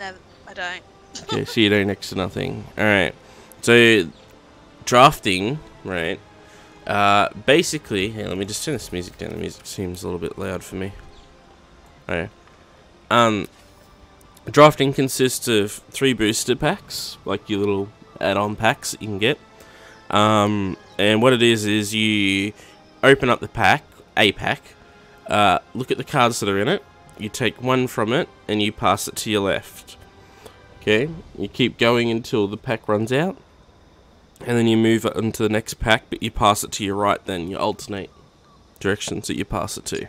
No, I don't. Okay, so you do next to nothing. Alright. So, drafting, right? Basically, here, let me just turn this music down. The music seems a little bit loud for me. Alright. Drafting consists of 3 booster packs, like your little add-on packs that you can get. And what it is you open up the pack, look at the cards that are in it, you take one from it, and you pass it to your left. Okay, you keep going until the pack runs out, and then you move it into the next pack, but you pass it to your right then, you alternate directions that you pass it to.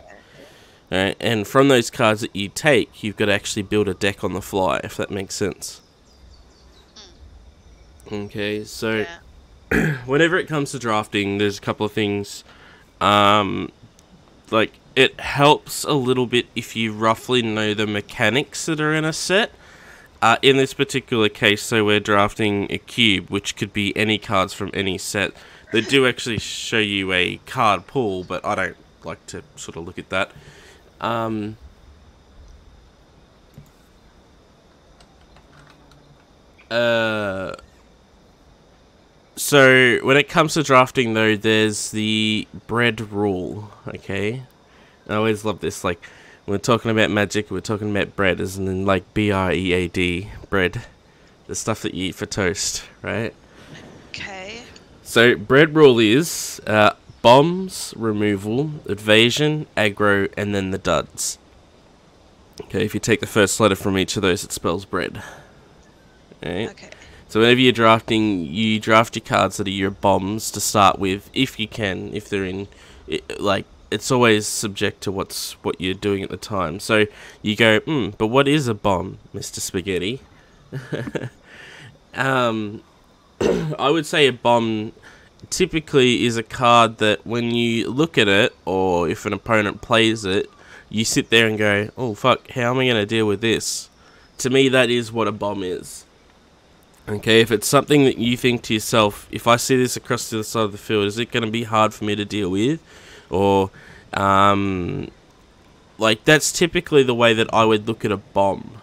Alright, and from those cards that you take, you've got to actually build a deck on the fly, if that makes sense. Okay, so whenever it comes to drafting, there's a couple of things. Like, it helps a little bit if you roughly know the mechanics that are in a set. In this particular case, so we're drafting a cube, which could be any cards from any set. They do actually show you a card pool, but I don't like to sort of look at that. So when it comes to drafting though, there's the bread rule, okay? I always love this, like, when we're talking about magic, we're talking about bread, as in like B-R-E-A-D, bread. The stuff that you eat for toast, right? Okay. So bread rule is, bombs, removal, evasion, aggro, and then the duds. Okay, if you take the first letter from each of those, it spells bread. Alright? Okay. So whenever you're drafting, you draft your cards that are your bombs to start with, if you can, if they're in, like, it's always subject to what you're doing at the time. So you go, but what is a bomb, Mr. Spaghetti? I would say a bomb typically is a card that when you look at it, or if an opponent plays it, you sit there and go, oh fuck, how am I going to deal with this? To me, that is what a bomb is. Okay, if it's something that you think to yourself, if I see this across to the side of the field, is it going to be hard for me to deal with? Or, like, that's typically the way that I would look at a bomb.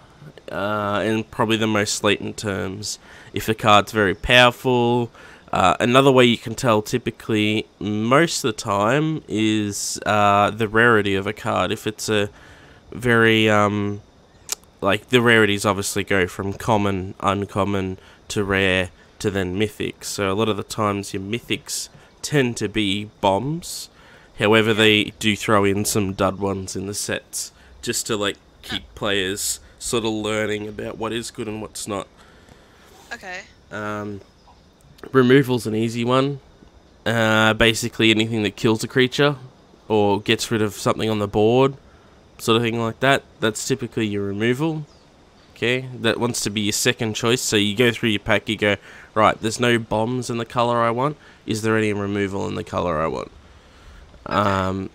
In probably the most latent terms. If a card's very powerful, another way you can tell typically most of the time is the rarity of a card. If it's a very, like, the rarities obviously go from common, uncommon, to rare, to then mythic. So a lot of the times your mythics tend to be bombs. However, they do throw in some dud ones in the sets, just to, like, keep players sort of learning about what is good and what's not. Okay. Removal's an easy one. Basically anything that kills a creature, or gets rid of something on the board, sort of thing like that. That's typically your removal. Okay, that wants to be your second choice. So you go through your pack, you go, right, there's no bombs in the colour I want. Is there any removal in the colour I want? And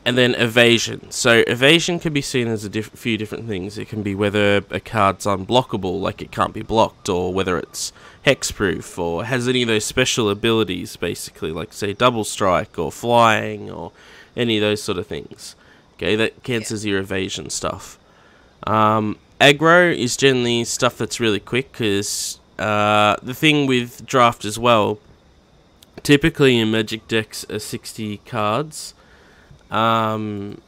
then evasion. So evasion can be seen as a few different things. It can be whether a card's unblockable, like it can't be blocked, or whether it's hexproof, or has any of those special abilities, basically, like, say, double strike, or flying, or any of those sort of things. Okay, that counts as your evasion stuff. Aggro is generally stuff that's really quick, because the thing with draft as well, typically in Magic decks are 60 cards, and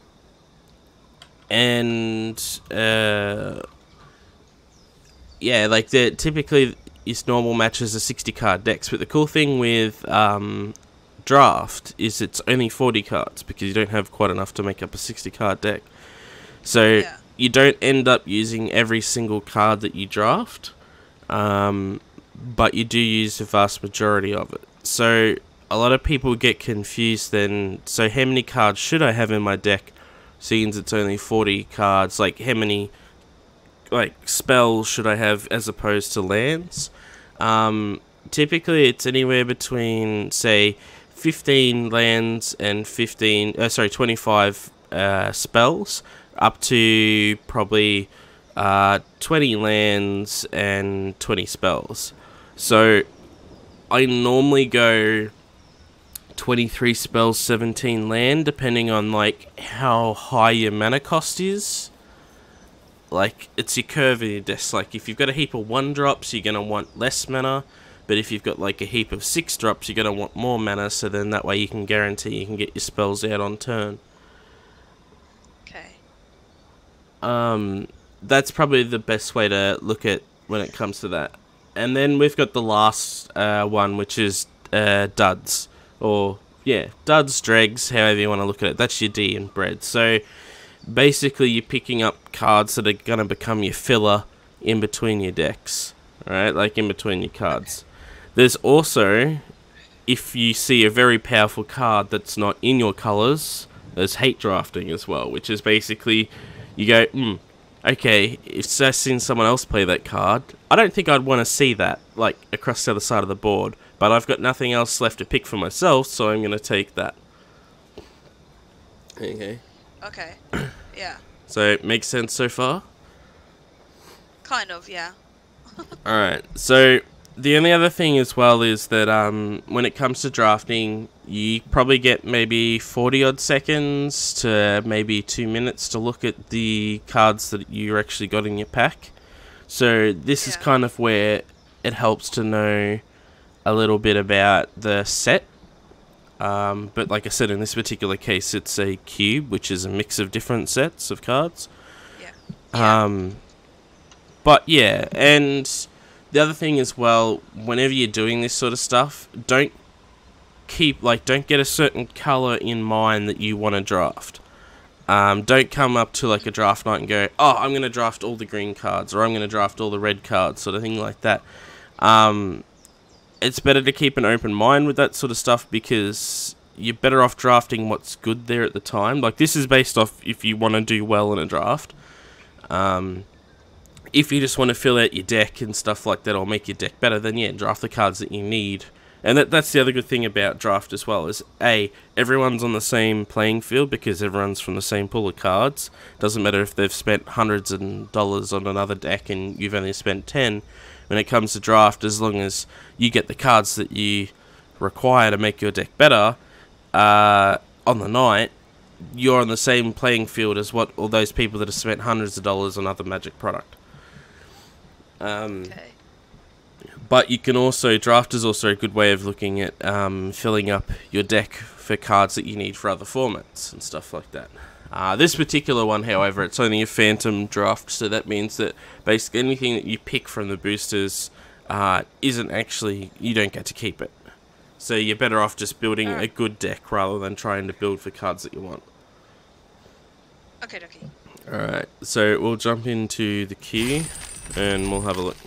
yeah, like, they're typically is normal matches are 60 card decks, but the cool thing with draft is it's only 40 cards, because you don't have quite enough to make up a 60 card deck. So you don't end up using every single card that you draft, but you do use the vast majority of it. So a lot of people get confused then, so how many cards should I have in my deck, seeing it's only 40 cards? Like, how many, like, spells should I have as opposed to lands? Typically it's anywhere between, say, 15 lands and 25 spells, up to probably 20 lands and 20 spells. So I normally go 23 spells, 17 land, depending on, like, how high your mana cost is. like, it's your curve in your deck. Like, if you've got a heap of 1-drops, you're going to want less mana. But if you've got, like, a heap of 6-drops, you're going to want more mana. So then that way you can guarantee you can get your spells out on turn. Okay. That's probably the best way to look at when it comes to that. And then we've got the last one, which is duds. Or, yeah, duds, dregs, however you want to look at it. That's your D and bread. So, basically, you're picking up cards that are going to become your filler in between your decks. Right? Like, in between your cards. There's also, if you see a very powerful card that's not in your colours, there's hate drafting as well, which is basically, you go, okay, if I've seen someone else play that card, I don't think I'd want to see that, like, across the other side of the board, but I've got nothing else left to pick for myself, so I'm going to take that. Okay. Okay. Yeah. So, it makes sense so far? Kind of, yeah. Alright, so the only other thing as well is that when it comes to drafting, you probably get maybe 40 odd seconds to maybe 2 minutes to look at the cards that you actually got in your pack. So this is kind of where it helps to know a little bit about the set. But like I said, in this particular case, it's a cube, which is a mix of different sets of cards. Yeah. But yeah, and the other thing as well, whenever you're doing this sort of stuff, don't get a certain colour in mind that you want to draft. Don't come up to like a draft night and go, oh, I'm going to draft all the green cards, or I'm going to draft all the red cards, sort of thing like that. It's better to keep an open mind with that sort of stuff, because you're better off drafting what's good there at the time. Like, this is based off if you want to do well in a draft. If you just want to fill out your deck and stuff like that, or make your deck better, then yeah, draft the cards that you need. And that's the other good thing about draft as well, is everyone's on the same playing field, because everyone's from the same pool of cards. Doesn't matter if they've spent hundreds of dollars on another deck and you've only spent 10. When it comes to draft, as long as you get the cards that you require to make your deck better on the night, you're on the same playing field as what all those people that have spent hundreds of dollars on other Magic product. Okay. But you can also, draft is also a good way of looking at filling up your deck for cards that you need for other formats and stuff like that. This particular one, however, it's only a phantom draft, so that means that basically anything that you pick from the boosters isn't actually, you don't get to keep it. So you're better off just building a good deck rather than trying to build for cards that you want. Okay, dokie. Alright, so we'll jump into the queue and we'll have a look.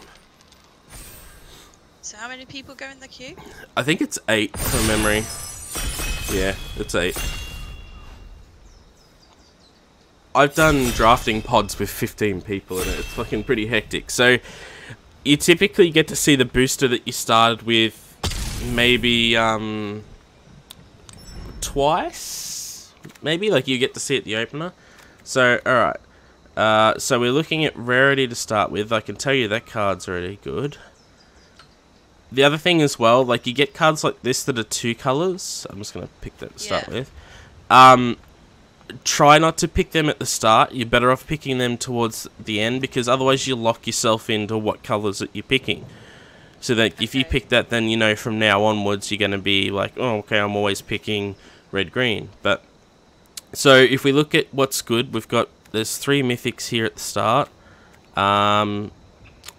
So how many people go in the queue? I think it's 8 from memory. Yeah, it's 8. I've done drafting pods with 15 people in it. It's fucking pretty hectic. So you typically get to see the booster that you started with maybe twice? Maybe? Like, you get to see it the opener. So, alright. So we're looking at rarity to start with. I can tell you that card's already good. The other thing as well, like, you get cards like this that are 2 colours. I'm just going to pick that to start with. Try not to pick them at the start. You're better off picking them towards the end, because otherwise you lock yourself into what colours that you're picking. So that if you pick that, then you know from now onwards you're going to be like, oh, okay, I'm always picking red-green. But so if we look at what's good, there's 3 mythics here at the start.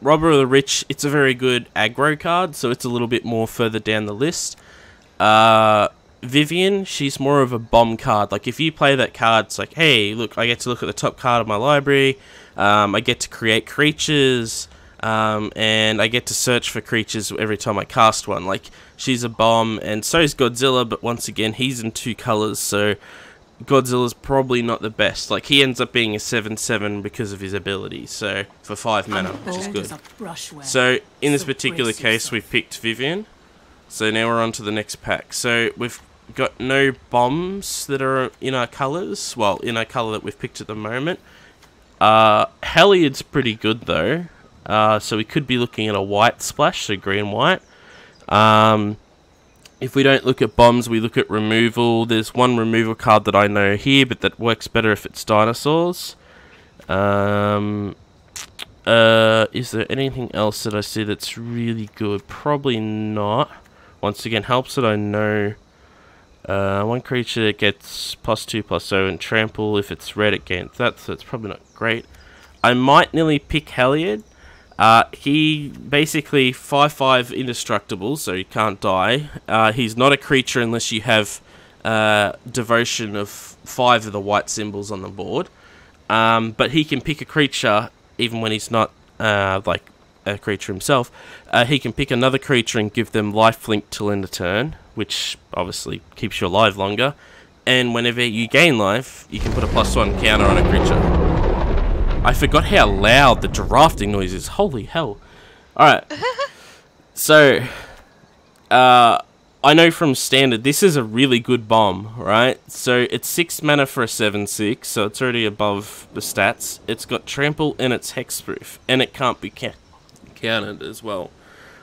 Robber of the Rich, it's a very good aggro card, so it's a little bit more further down the list. Vivian, she's more of a bomb card. Like, if you play that card, it's like, hey, look, I get to look at the top card of my library, I get to create creatures, and I get to search for creatures every time I cast one. Like, she's a bomb, and so is Godzilla, but once again, he's in 2 colours, so Godzilla's probably not the best. Like, he ends up being a 7/7 because of his ability, so for 5 mana, which is good. So, in this particular case, we picked Vivian. So now we're on to the next pack. So we've got no bombs that are in our colours. Well, in our colour that we've picked at the moment. Heliod's pretty good though. So we could be looking at a white splash, so green-white. If we don't look at bombs, we look at removal. There's one removal card that I know here, but that works better if it's dinosaurs. Is there anything else that I see that's really good? Probably not. Once again, helps that I know one creature that gets +2/+0 and trample. If it's red, it gains that, so it's probably not great. I might nearly pick Heliod. He basically 5/5 indestructible, so he can't die. He's not a creature unless you have devotion of 5 of the white symbols on the board. But he can pick a creature even when he's not like a creature himself. He can pick another creature and give them lifelink till end of turn, which obviously keeps you alive longer. And whenever you gain life, you can put a +1 counter on a creature. I forgot how loud the drafting noise is. Holy hell. Alright. So, I know from standard, this is a really good bomb, right? So, it's 6 mana for a 7/6, so it's already above the stats. It's got trample and it's hexproof, and it can't be countered as well.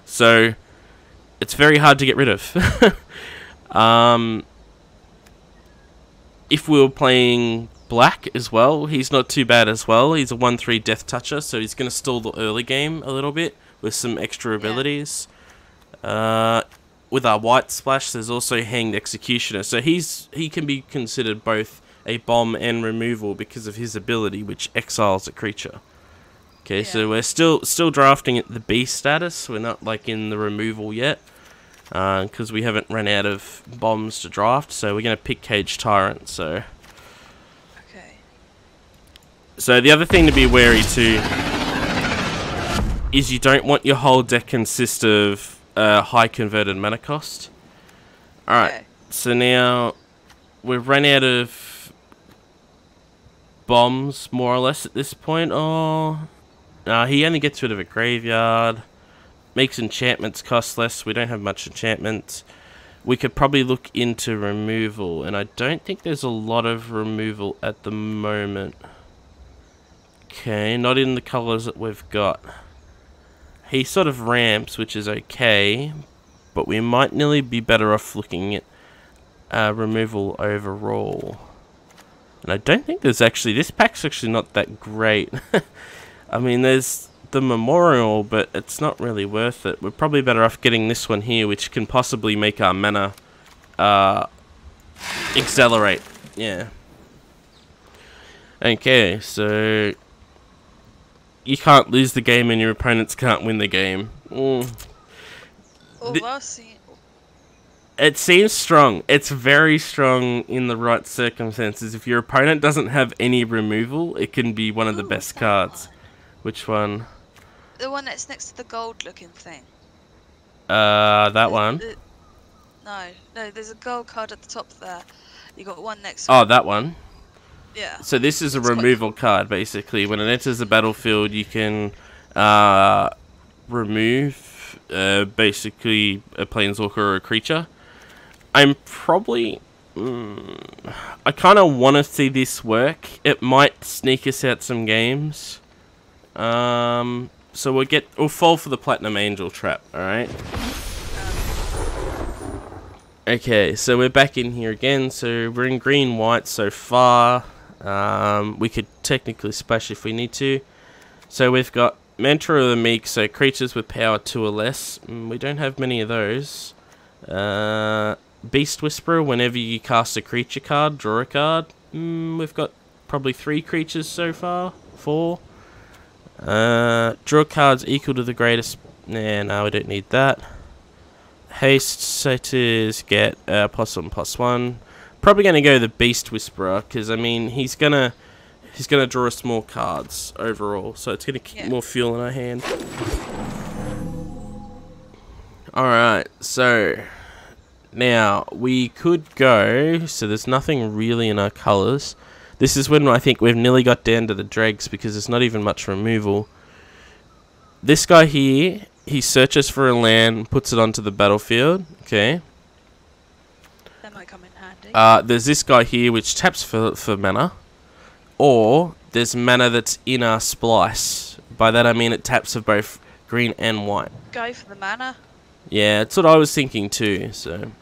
So, it's very hard to get rid of. If we were playing black as well, he's not too bad as well. He's a 1/3 death toucher, so he's going to stall the early game a little bit with some extra abilities. With our white splash, there's also Hanged Executioner, so he can be considered both a bomb and removal because of his ability, which exiles a creature. Okay, so we're still drafting at the B status. We're not like in the removal yet, because we haven't run out of bombs to draft. So we're gonna pick Cage Tyrant. So the other thing to be wary too is you don't want your whole deck consist of high converted mana cost. Alright, so now we've run out of bombs more or less at this point. He only gets rid of a graveyard. Makes enchantments cost less. We don't have much enchantments. We could probably look into removal, and I don't think there's a lot of removal at the moment. Okay, not in the colours that we've got. He sort of ramps, which is okay, but we might nearly be better off looking at removal overall. And I don't think there's actually... This pack's actually not that great. I mean, there's the Memorial, but it's not really worth it. We're probably better off getting this one here, which can possibly make our mana accelerate. Yeah. Okay, so... You can't lose the game and your opponents can't win the game. It seems strong. It's very strong in the right circumstances. If your opponent doesn't have any removal, it can be one of the best cards. Which one? The one that's next to the gold looking thing. That one? No, there's a gold card at the top there. You got one next to it. That one? Yeah. So this is a removal card, basically. When it enters the battlefield, you can remove basically a planeswalker or a creature. I'm probably... I kind of want to see this work. It might sneak us out some games. So we'll fall for the Platinum Angel trap, alright? Okay, so we're back in here again. So we're in green-white so far. We could technically splash if we need to. So we've got Mentor of the Meek, so creatures with power 2 or less. We don't have many of those. Beast Whisperer, whenever you cast a creature card, draw a card. We've got probably 3 creatures so far. 4. Draw cards equal to the greatest... no, we don't need that. Haste setters get +1/+1. Probably going to go the Beast Whisperer, because, I mean, he's gonna draw us more cards overall, so it's going to keep more fuel in our hand. Alright, so now we could go, so there's nothing really in our colours. This is when I think we've nearly got down to the dregs, because there's not even much removal. This guy here, he searches for a land, puts it onto the battlefield, okay. That might come in handy. There's this guy here which taps for mana, or there's mana that's in our splice. By that I mean it taps for both green and white. Go for the mana. Yeah, that's what I was thinking too, so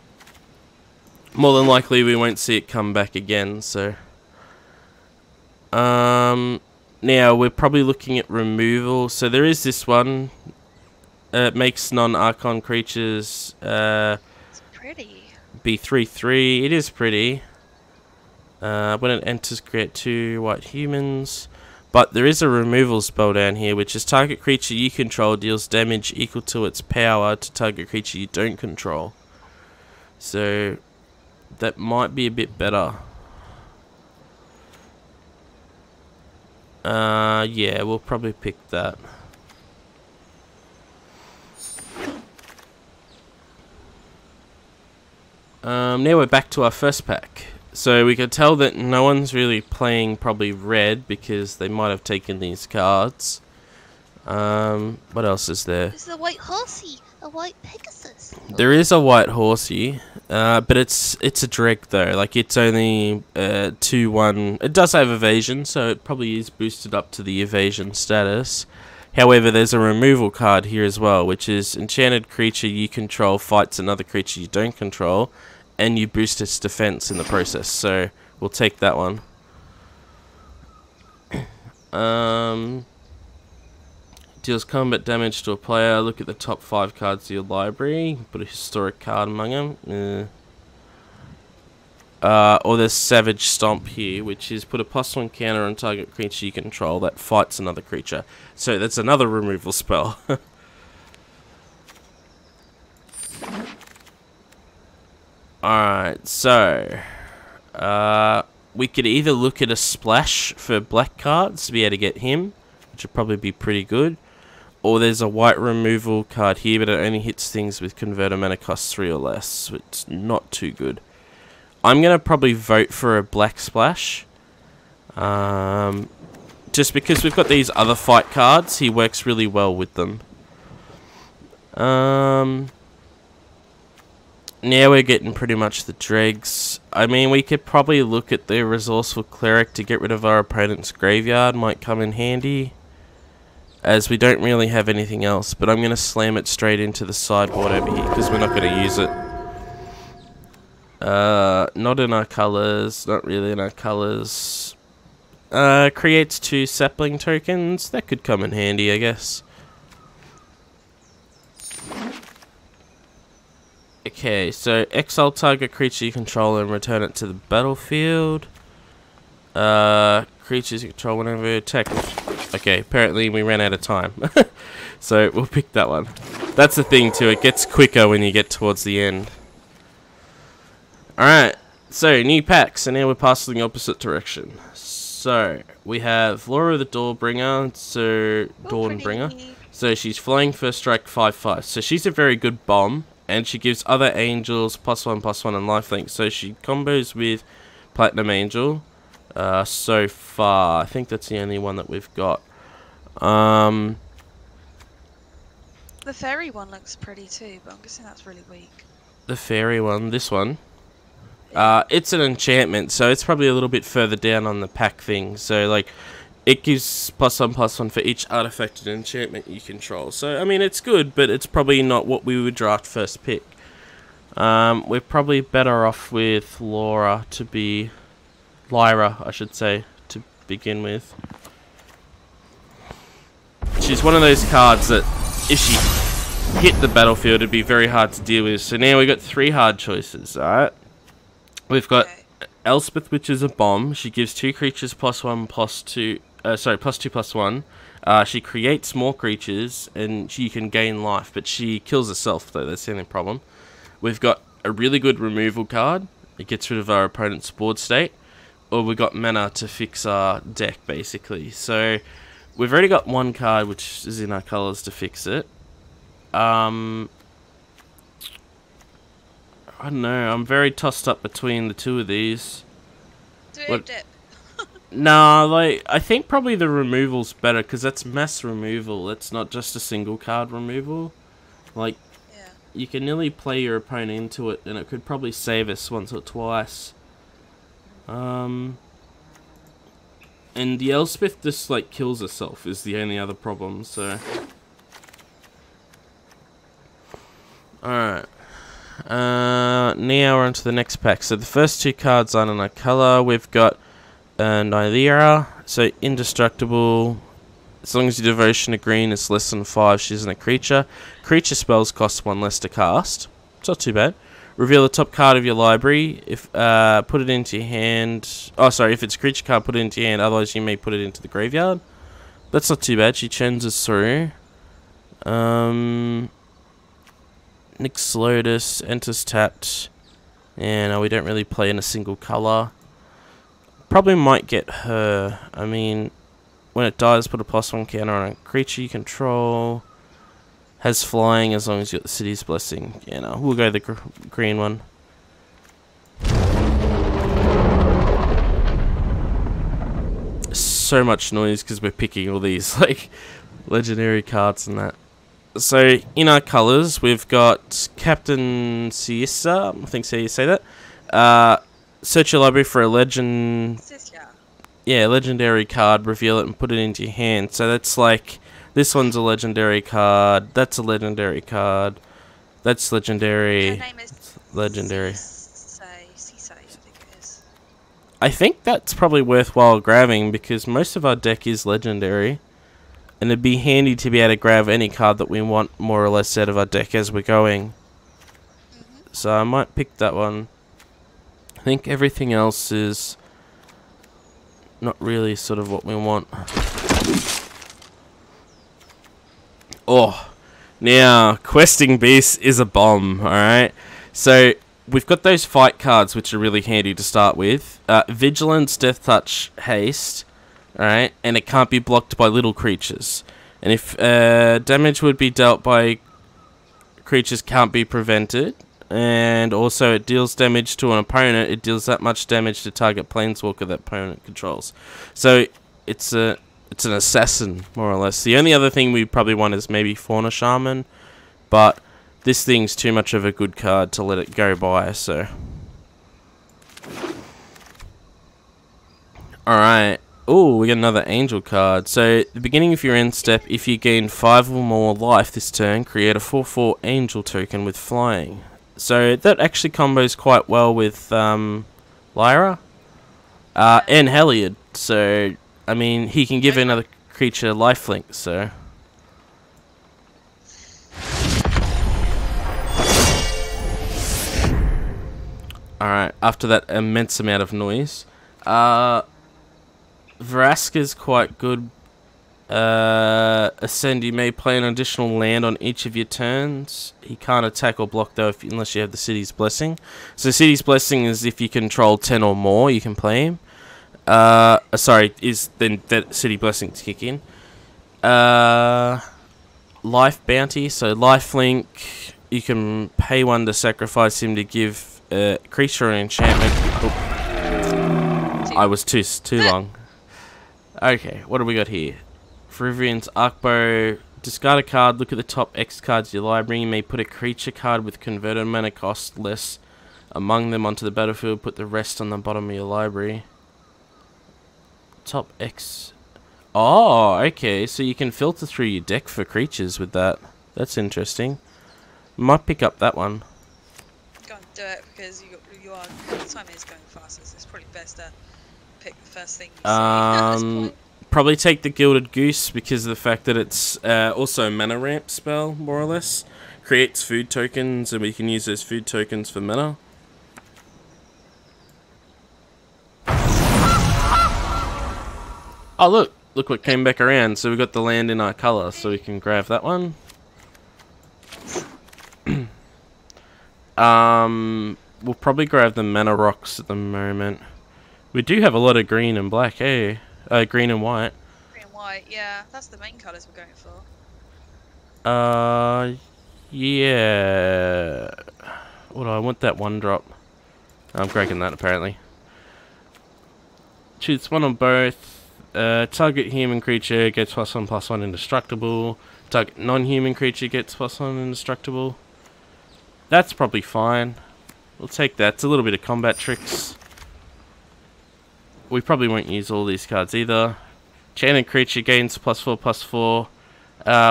more than likely we won't see it come back again, so Now, we're probably looking at removal. So there is this one. It makes non-Archon creatures It's pretty. be 3/3. It is pretty. When it enters, create 2 white humans. But there is a removal spell down here, which is target creature you control deals damage equal to its power to target creature you don't control. So that might be a bit better. Yeah, we'll probably pick that. Now we're back to our first pack. So we can tell that no one's really playing probably red because they might have taken these cards. What else is there? There's a white horsey, a white Pegasus. There is a white horsey, but it's a dreg though. Like it's only 2/1. It does have evasion, so it probably is boosted up to the evasion status. However, there's a removal card here as well, which is enchanted creature you control fights another creature you don't control, and you boost its defense in the process. So we'll take that one. Deals combat damage to a player. Look at the top 5 cards of your library. Put a historic card among them. Or there's Savage Stomp here, which is put a +1 counter on target creature you control that fights another creature. So that's another removal spell. Alright, so we could either look at a splash for black cards to be able to get him, which would probably be pretty good. Or there's a white removal card here, but it only hits things with converter mana cost 3 or less, so it's not too good. I'm going to probably vote for a black splash. Just because we've got these other fight cards, he works really well with them. Now we're getting pretty much the dregs. I mean, we could probably look at the Resourceful Cleric to get rid of our opponent's graveyard. Might come in handy, as we don't really have anything else. But I'm going to slam it straight into the sideboard over here, because we're not going to use it. Not in our colours, not really in our colours. Creates 2 sapling tokens. That could come in handy, I guess. Okay, so exile target creature you control and return it to the battlefield. Creatures you control whenever attack. Okay, apparently we ran out of time. So we'll pick that one. That's the thing too, it gets quicker when you get towards the end. Alright, so new packs, and now we're passing the opposite direction. So, we have Laura the Dawnbringer, so Dawnbringer. So she's flying first strike 5/5. So she's a very good bomb, and she gives other angels +1/+1 and lifelink. So she combos with Platinum Angel. So far, I think that's the only one that we've got. The fairy one looks pretty too, but I'm guessing that's really weak. The fairy one, this one. It's an enchantment, so it's probably a little bit further down on the pack thing. So, like, it gives +1/+1 for each artifact and enchantment you control. So, I mean, it's good, but it's probably not what we would draft first pick. We're probably better off with Lyra, I should say, to begin with. She's one of those cards that, if she hit the battlefield, it'd be very hard to deal with. So now we've got 3 hard choices, alright? We've got Elspeth, which is a bomb. She gives 2 creatures +1/+2. +2/+1. She creates more creatures, and she can gain life, but she kills herself, though. That's the only problem. We've got a really good removal card. It gets rid of our opponent's board state. Or we've got mana to fix our deck, basically. So we've already got 1 card, which is in our colours, to fix it. I don't know, I'm very tossed up between the 2 of these. Do it dip. Nah, like, I think probably the removal's better, because that's mass removal. It's not just a single card removal. Like, Yeah. you can nearly play your opponent into it, and it could probably save us once or twice. And the Elspeth just, like, kills herself is the only other problem, so... Alright. Now we're on to the next pack. So the first 2 cards aren't in our colour. We've got Nyleera. So indestructible. As long as your devotion to green is less than 5, she isn't a creature. Creature spells cost 1 less to cast. It's not too bad. Reveal the top card of your library. If put it into your hand. Oh, sorry. If it's a creature card, put it into your hand. Otherwise, you may put it into the graveyard. That's not too bad. She churns us through. Nyx Lotus enters tapped. And we don't really play in a single colour. Probably might get her. I mean, when it dies, put a +1 counter on a creature you control. Has flying as long as you got the city's blessing. Yeah, no, we'll go the green one. So much noise because we're picking all these like legendary cards and that. So in our colours, we've got Captain Siesta. I think so you say that. Search your library for a legend. Yeah, legendary card. Reveal it and put it into your hand. So that's like this one's a legendary card. That's a legendary card. That's legendary. Her name is legendary. Sisei, I think it is. I think that's probably worthwhile grabbing because most of our deck is legendary. And it'd be handy to be able to grab any card that we want more or less out of our deck as we're going. So I might pick that one. I think everything else is not really sort of what we want. Oh, now Questing Beast is a bomb, alright? So we've got those fight cards which are really handy to start with. Vigilance, Death Touch, Haste. Alright, and it can't be blocked by little creatures. And if damage would be dealt by creatures can't be prevented, and also it deals damage to an opponent, it deals that much damage to target planeswalker that opponent controls. So it's an assassin, more or less. The only other thing we probably want is maybe Fauna Shaman, but this thing's too much of a good card to let it go by, so. Alright. Oh, we got another angel card. So, at the beginning of your end step, if you gain 5 or more life this turn, create a 4/4 angel token with flying. So, that actually combos quite well with Lyra and Heliod. So, I mean, he can give another creature lifelink, so. Alright, after that immense amount of noise. Vraska's quite good. Ascend, you may play an additional land on each of your turns. He can't attack or block though unless you have the City's Blessing. So City's Blessing is if you control 10 or more, you can play him. Sorry, is then that City Blessings kick in. Life Bounty, so lifelink, you can pay 1 to sacrifice him to give a creature an enchantment. Oh. I was too long. Okay, what do we got here? Rivian's Arkbow. Discard a card, look at the top X cards of your library. You may put a creature card with converted mana cost less among them onto the battlefield. Put the rest on the bottom of your library. Top X. Oh, okay, so you can filter through your deck for creatures with that. That's interesting. Might pick up that one. Go and do it because you are. The time is going fast, so it's probably best to pick the first thing you see at this point. Probably take the Gilded Goose because of the fact that it's also a mana ramp spell, more or less. Creates food tokens, and we can use those food tokens for mana. Oh, look what came back around. So we got the land in our colour, so we can grab that one. We'll probably grab the mana rocks at the moment. We do have a lot of green and black, hey? Green and white. Green and white, yeah. That's the main colours we're going for. Yeah. What do I want? That 1-drop. I'm cracking that, apparently. Choose one on both. Target human creature gets +1/+1 indestructible. Target non-human creature gets +1 indestructible. That's probably fine. We'll take that. It's a little bit of combat tricks. We probably won't use all these cards either. Enchanted creature gains +4/+4.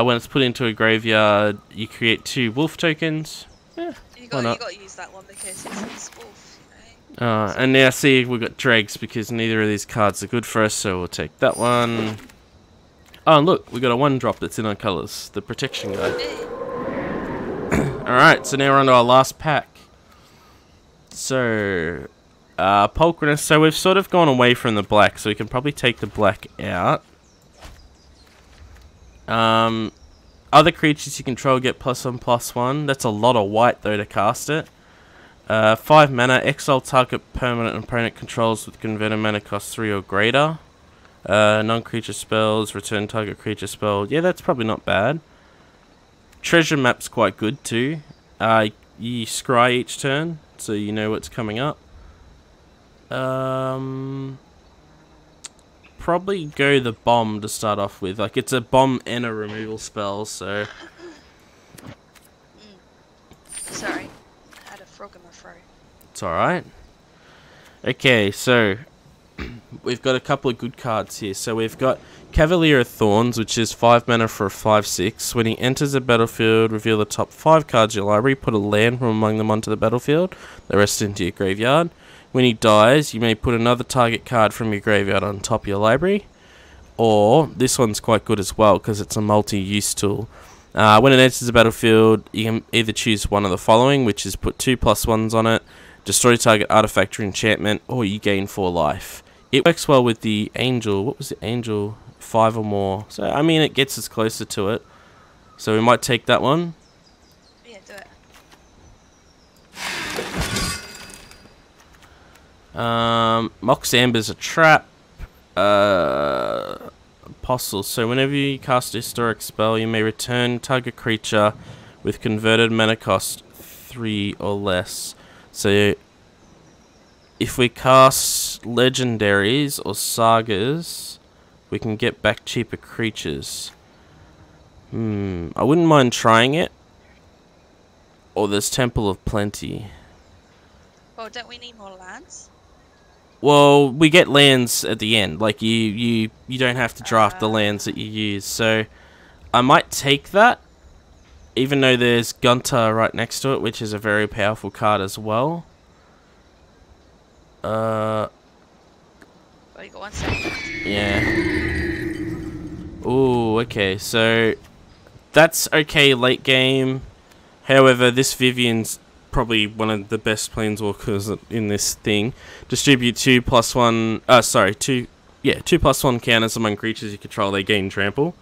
When it's put into a graveyard, you create 2 wolf tokens. Yeah, You got to use that one because it's wolf, you And now see, we've got dregs because neither of these cards are good for us, so we'll take that one. Oh, and look, we got a 1-drop that's in our colours, the protection guy. Alright, so now we're on to our last pack. So, Pulchrinus, so we've sort of gone away from the black, so we can probably take the black out. Other creatures you control get +1/+1. That's a lot of white though to cast it. 5 mana, exile target permanent and opponent controls with converted mana cost 3 or greater. Non-creature spells, return target creature spell. Yeah, that's probably not bad. Treasure map's quite good too. You scry each turn, so you know what's coming up. Probably go the bomb to start off with. Like, it's a bomb and a removal spell, so... Sorry, I had a frog in my throat. It's alright. Okay, so... we've got a couple of good cards here. So we've got Cavalier of Thorns, which is 5 mana for a 5/6. When he enters the battlefield, reveal the top 5 cards of your library, put a land from among them onto the battlefield, the rest into your graveyard. When he dies, you may put another target card from your graveyard on top of your library. Or, this one's quite good as well, because it's a multi-use tool. When it enters the battlefield, you can either choose one of the following, which is put 2+1s on it, destroy target artifact or enchantment, or you gain 4 life. It works well with the Angel. What was the Angel? 5 or more. So, I mean, it gets us closer to it. So, we might take that one. Yeah, do it. Mox Amber's a trap. Apostle. So, whenever you cast a historic spell, you may return target creature with converted mana cost 3 or less. So, if we cast legendaries or sagas, we can get back cheaper creatures. I wouldn't mind trying it. Or there's Temple of Plenty. Well, don't we need more lands? Well, we get lands at the end. Like, you don't have to draft the lands that you use. So, I might take that. Even though there's Gunter right next to it, which is a very powerful card as well. Well, you got 1 second. Yeah. Ooh, okay, so that's okay late game. However, this Vivian's probably one of the best planeswalkers in this thing. Distribute 2+1. 2+1 counters among creatures you control. They gain trample.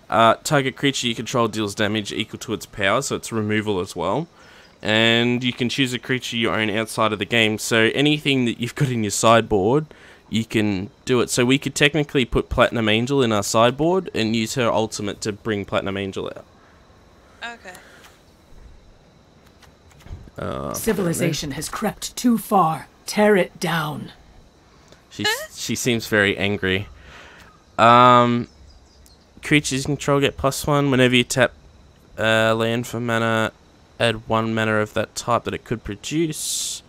Target creature you control deals damage equal to its power, so it's removal as well. And you can choose a creature you own outside of the game. So anything that you've got in your sideboard, you can do it. So we could technically put Platinum Angel in our sideboard and use her ultimate to bring Platinum Angel out. Okay. Civilization has crept too far. Tear it down. She seems very angry. Creatures you control get +1 whenever you tap land for mana. Add 1 mana of that type that it could produce.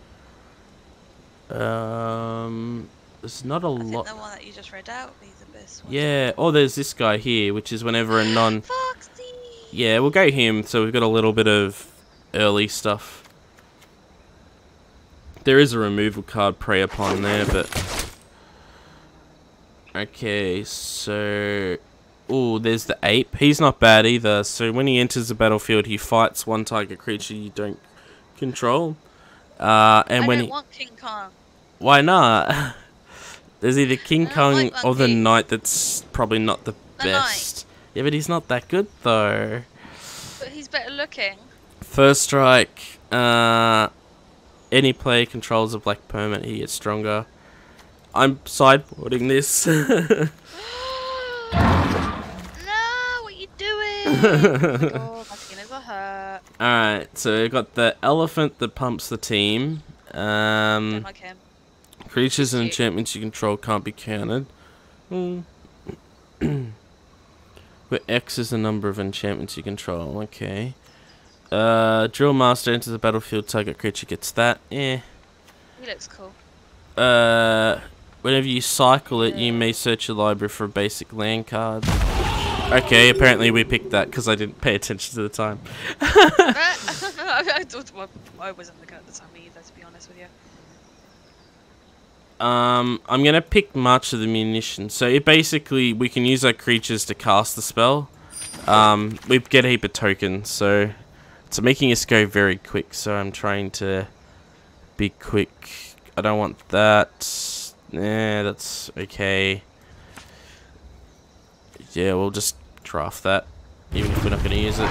There's not a lot. I think the one that you just read out would be the best one. Yeah, or there's this guy here, which is whenever a non... Foxy! Yeah, we'll go him, so we've got a little bit of early stuff. There is a removal card, Prey Upon there, but... Okay, so... Ooh, there's the Ape. He's not bad either. So when he enters the battlefield, he fights one target creature you don't control. I don't want King Kong. Why not? There's either King Kong or the Knight that's probably not the best. Yeah, but he's not that good though. But he's better looking. First strike. Any player controls a black permanent, he gets stronger. I'm sideboarding this. Oh, my skin is a hurt. Alright, so we've got the elephant that pumps the team. Don't like him. Creatures and enchantments you control can't be counted. Where X is the number of enchantments you control. Okay. Drill Master enters the battlefield, target creature gets that. Eh. He looks cool. Whenever you cycle it, you may search your library for a basic land card. Okay, apparently we picked that because I didn't pay attention to the time. I wasn't looking at the time either, to be honest with you. I'm gonna pick March of the Munition. So it basically, we can use our creatures to cast the spell. We get a heap of tokens, so it's making us go very quick. So I'm trying to be quick. I don't want that. Yeah, that's okay. Yeah, we'll just draft that, even if we're not gonna use it.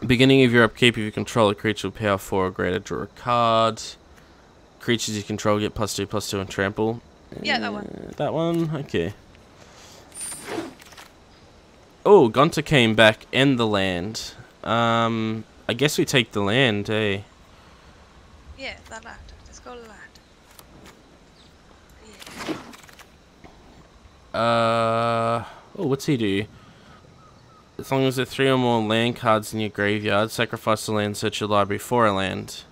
Beginning of your upkeep, if you control a creature with power 4 or greater, draw a card. Creatures you control get +2/+2 and trample. Yeah, that one. That one? Okay. Oh, Gunter came back and the land. I guess we take the land, eh? Yeah, that land. Let's go land. Yeah. Oh, what's he do? As long as there are 3 or more land cards in your graveyard, sacrifice the land, search your library for a land.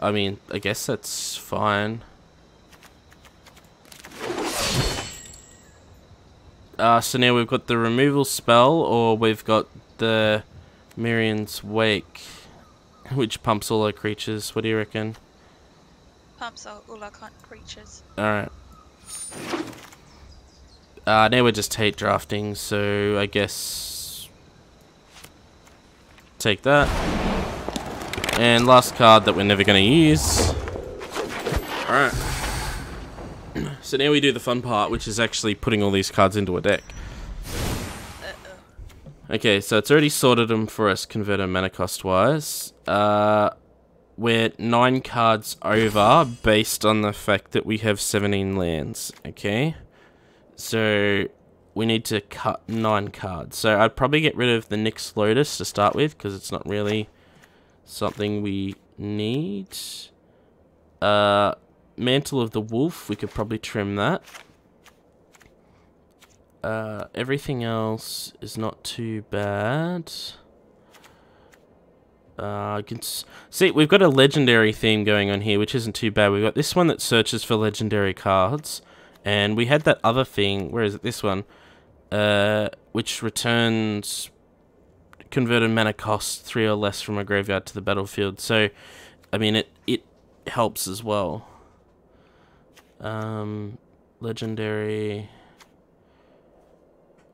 I mean, I guess that's fine. So now we've got the removal spell, or we've got the Miriam's Wake, which pumps all our creatures. What do you reckon? Pumps out all our creatures. Alright. Now we're just hate drafting, so I guess take that. And last card that we're never going to use. Alright. So now we do the fun part, which is actually putting all these cards into a deck. Okay, so it's already sorted them for us, converter mana cost wise. We're 9 cards over based on the fact that we have 17 lands. Okay. So we need to cut 9 cards. So I'd probably get rid of the Nyx Lotus to start with, because it's not really something we need. Mantle of the Wolf, we could probably trim that. Everything else is not too bad. I can see we've got a legendary theme going on here, which isn't too bad. We've got this one that searches for legendary cards, and we had that other thing. Where is it? This one, which returns converted mana cost 3 or less from a graveyard to the battlefield. So, I mean, it helps as well. Legendary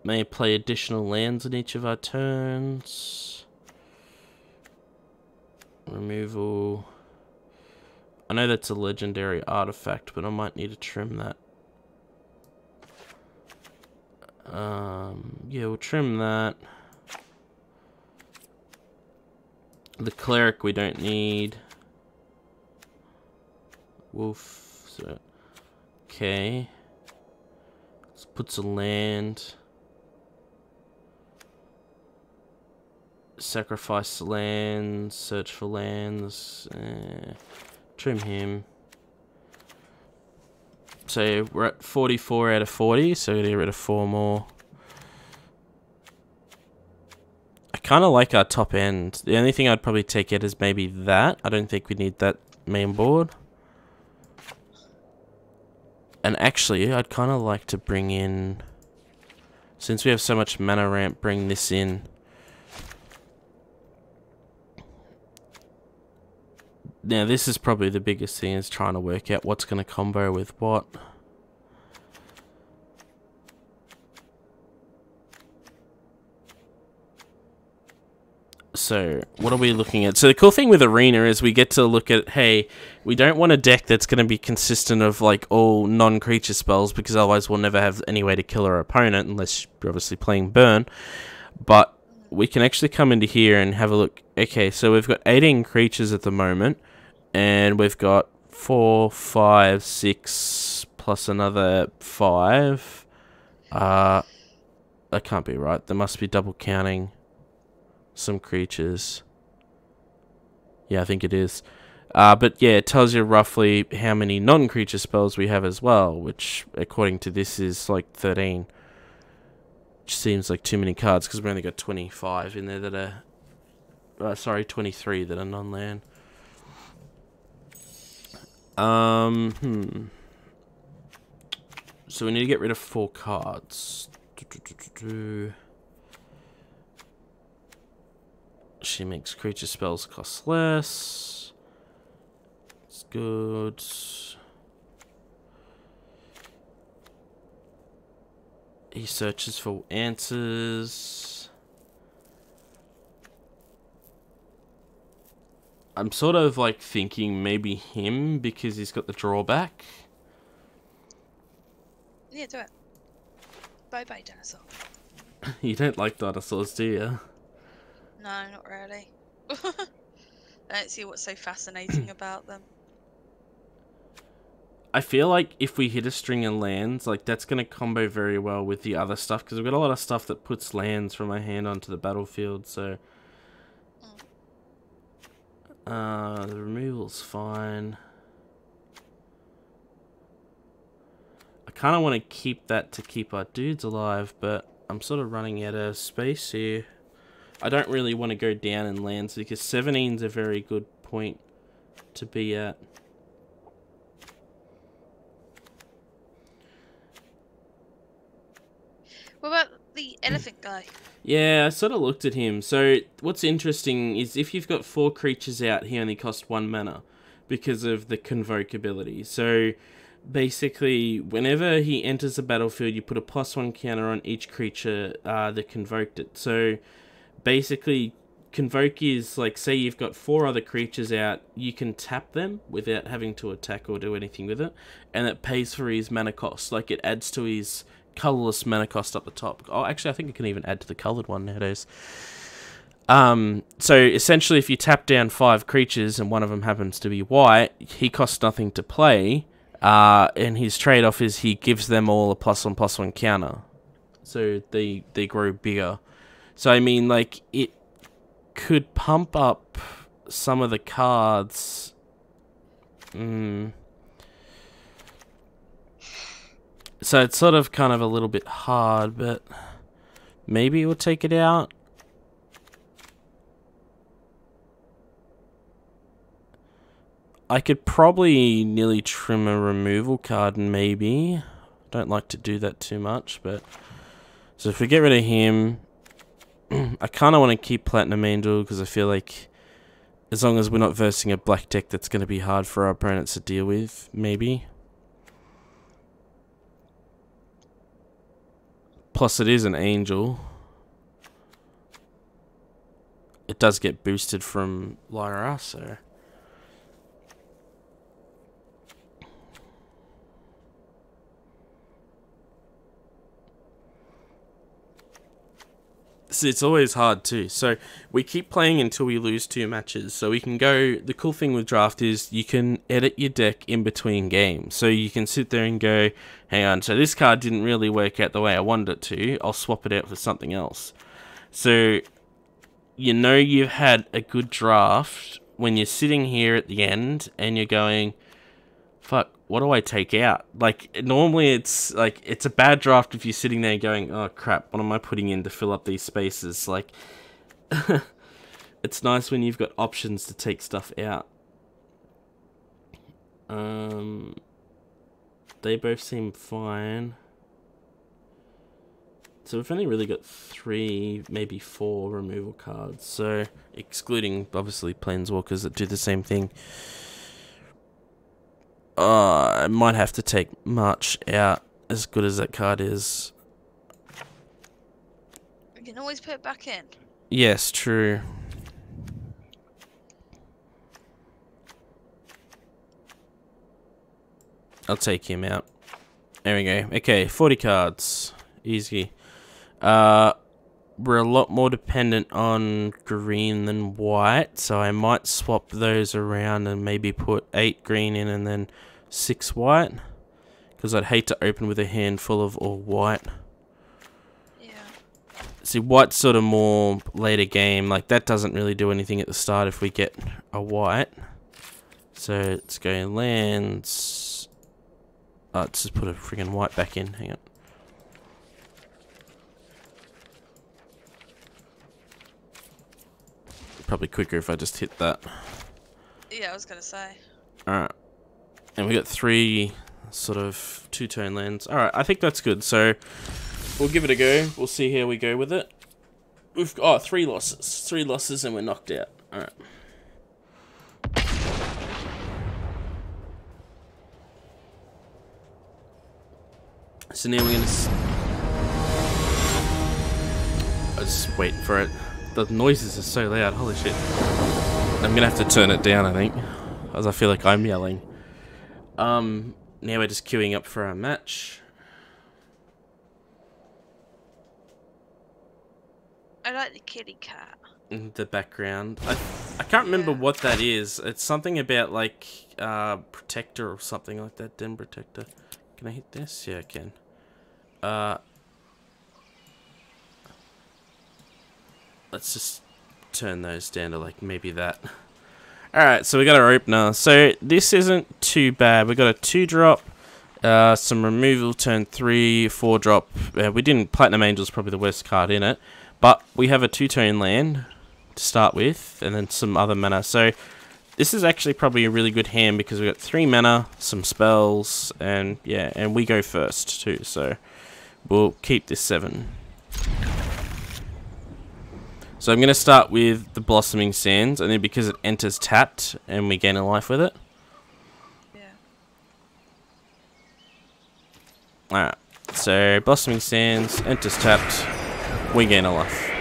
may play additional lands in each of our turns. Removal. I know that's a legendary artifact, but I might need to trim that. Yeah, we'll trim that. The cleric we don't need. Wolf. So, okay. Let's put some land. Sacrifice lands. Search for lands. Trim him. So we're at 44 out of 40, so we're gonna get rid of 4 more. I kind of like our top end. The only thing I'd probably take out is maybe that. I don't think we need that main board. And actually, I'd kind of like to bring in, since we have so much mana ramp, bring this in. Now, this is probably the biggest thing, is trying to work out what's going to combo with what. So, what are we looking at? So, the cool thing with Arena is we get to look at, hey, we don't want a deck that's going to be consistent of, like, all non-creature spells, because otherwise we'll never have any way to kill our opponent, unless you're obviously playing Burn. But we can actually come into here and have a look. Okay, so we've got 18 creatures at the moment, and we've got 4, 5, 6, plus another 5. That can't be right. There must be double counting some creatures. Yeah, I think it is. But yeah, it tells you roughly how many non-creature spells we have as well, which according to this is like 13. Which seems like too many cards, because we only got 25 in there that are... sorry, 23 that are non-land. So we need to get rid of 4 cards. She makes creature spells cost less. It's good. He searches for answers. I'm sort of like thinking maybe him because he's got the drawback. Yeah, do it. Bye bye, dinosaur. You don't like dinosaurs, do you? No, not really. I don't see what's so fascinating about them. I feel like if we hit a string of lands, like that's going to combo very well with the other stuff because we've got a lot of stuff that puts lands from our hand onto the battlefield, so... the removal's fine. I kind of want to keep that to keep our dudes alive, but I'm sort of running out of space here. I don't really want to go down in lands because 17's a very good point to be at. What about the elephant guy? Yeah, I sort of looked at him. So what's interesting is if you've got 4 creatures out, he only costs 1 mana because of the Convoke ability. So basically, whenever he enters the battlefield, you put a +1 counter on each creature that convoked it. So basically, Convoke is like, say you've got 4 other creatures out, you can tap them without having to attack or do anything with it, and it pays for his mana cost. Like, it adds to his colorless mana cost up the top. Oh, actually, I think it can even add to the colored one nowadays. So essentially, if you tap down 5 creatures and one of them happens to be white, he costs nothing to play, and his trade-off is he gives them all a +1/+1 counter, so they grow bigger. So I mean, like, it could pump up some of the cards. So it's sort of kind of a little bit hard, but maybe we'll take it out. I could probably nearly trim a removal card, maybe. Don't like to do that too much, but... So if we get rid of him... I kind of want to keep Platinum Angel, because I feel like... As long as we're not versing a black deck that's going to be hard for our opponents to deal with, maybe. Plus it is an angel. It does get boosted from Lyra, so... So it's always hard too. So we keep playing until we lose 2 matches. So we can go... The cool thing with draft is you can edit your deck in between games. So you can sit there and go, hang on, so this card didn't really work out the way I wanted it to. I'll swap it out for something else. So you know you've had a good draft when you're sitting here at the end and you're going, fuck, what do I take out? Like, normally it's like, it's a bad draft if you're sitting there going, oh crap, what am I putting in to fill up these spaces? Like, it's nice when you've got options to take stuff out. They both seem fine. So we've only really got 3, maybe 4 removal cards. So, excluding, obviously, Planeswalkers that do the same thing. I might have to take March out, as good as that card is. We can always put it back in. Yes, true. I'll take him out. There we go. Okay, 40 cards. Easy. We're a lot more dependent on green than white, so I might swap those around and maybe put 8 green in and then 6 white, because I'd hate to open with a hand full of all white. Yeah. See, white's sort of more later game, like that doesn't really do anything at the start if we get a white. So let's go lands. Let's just put a friggin' white back in, hang on. Probably quicker if I just hit that. Yeah, I was gonna say. Alright. And we got 3 sort of 2-tone lands. Alright, I think that's good. So we'll give it a go. We'll see how we go with it. We've got 3 losses. 3 losses and we're knocked out. Alright. So now we're gonna. I just wait for it. The noises are so loud. Holy shit! I'm gonna have to turn it down, I think, as I feel like I'm yelling. Now we're just queuing up for our match. I like the kitty cat. In the background. I can't remember what that is. It's something about like protector or something like that. Den protector. Can I hit this? Yeah, I can. Let's just turn those down to like maybe that. Alright, so we got our opener. So this isn't too bad. We got a 2-drop, some removal, turn 3, 4-drop. We didn't. Platinum Angel's probably the worst card in it. But we have a 2-tone land to start with, and then some other mana. So this is actually probably a really good hand because we got 3 mana, some spells, and yeah, and we go first too. So we'll keep this 7. So I'm going to start with the Blossoming Sands, and then because it enters tapped, and we gain a life with it. Yeah. Alright, so Blossoming Sands, enters tapped, we gain a life.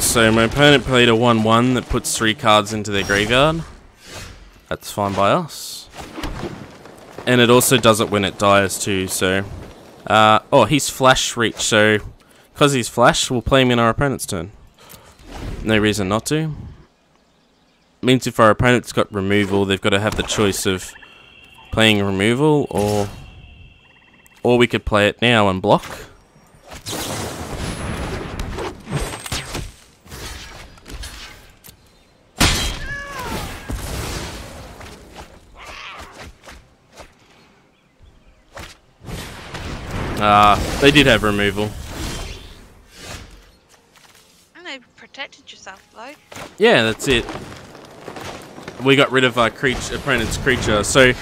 So my opponent played a 1/1 that puts 3 cards into their graveyard. That's fine by us. And it also does it when it dies too, so... oh, he's Flash Reach, so... Because he's Flash, we'll play him in our opponent's turn. No reason not to. Means if our opponent's got removal, they've got to have the choice of playing removal, or we could play it now and block. They did have removal. And they protected yourself, though. Yeah, that's it. We got rid of our opponent's creature, so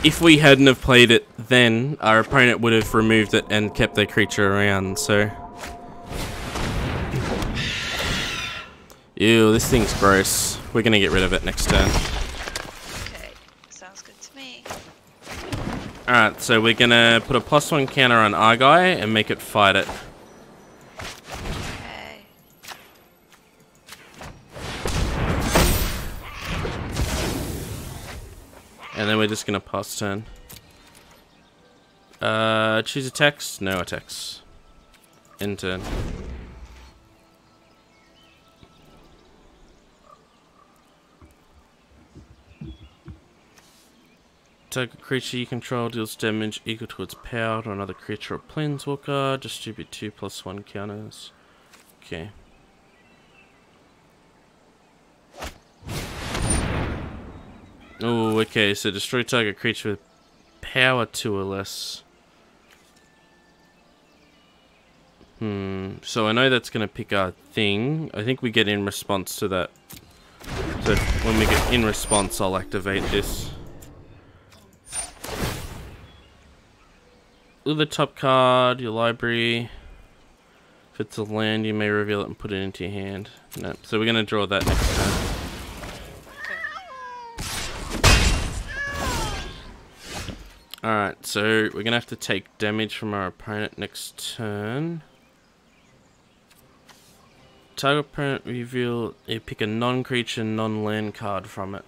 if we hadn't have played it then, our opponent would have removed it and kept their creature around, so... Ew, this thing's gross. We're gonna get rid of it next turn. Okay, sounds good to me. Alright, so we're gonna put a +1 counter on our guy and make it fight it. Okay. And then we're just gonna pass turn. Choose attacks? No attacks. End turn. Target creature you control deals damage equal to its power to another creature or planeswalker. Distribute 2 +1 counters. Okay. Oh, okay, so destroy target creature with power 2 or less. So I know that's going to pick our thing. I think we get in response to that. So when we get in response, I'll activate this. Look at the top card, your library. If it's a land, you may reveal it and put it into your hand. No, so we're going to draw that next turn. Alright, so we're going to have to take damage from our opponent next turn. Target opponent reveal, you pick a non-creature, non-land card from it.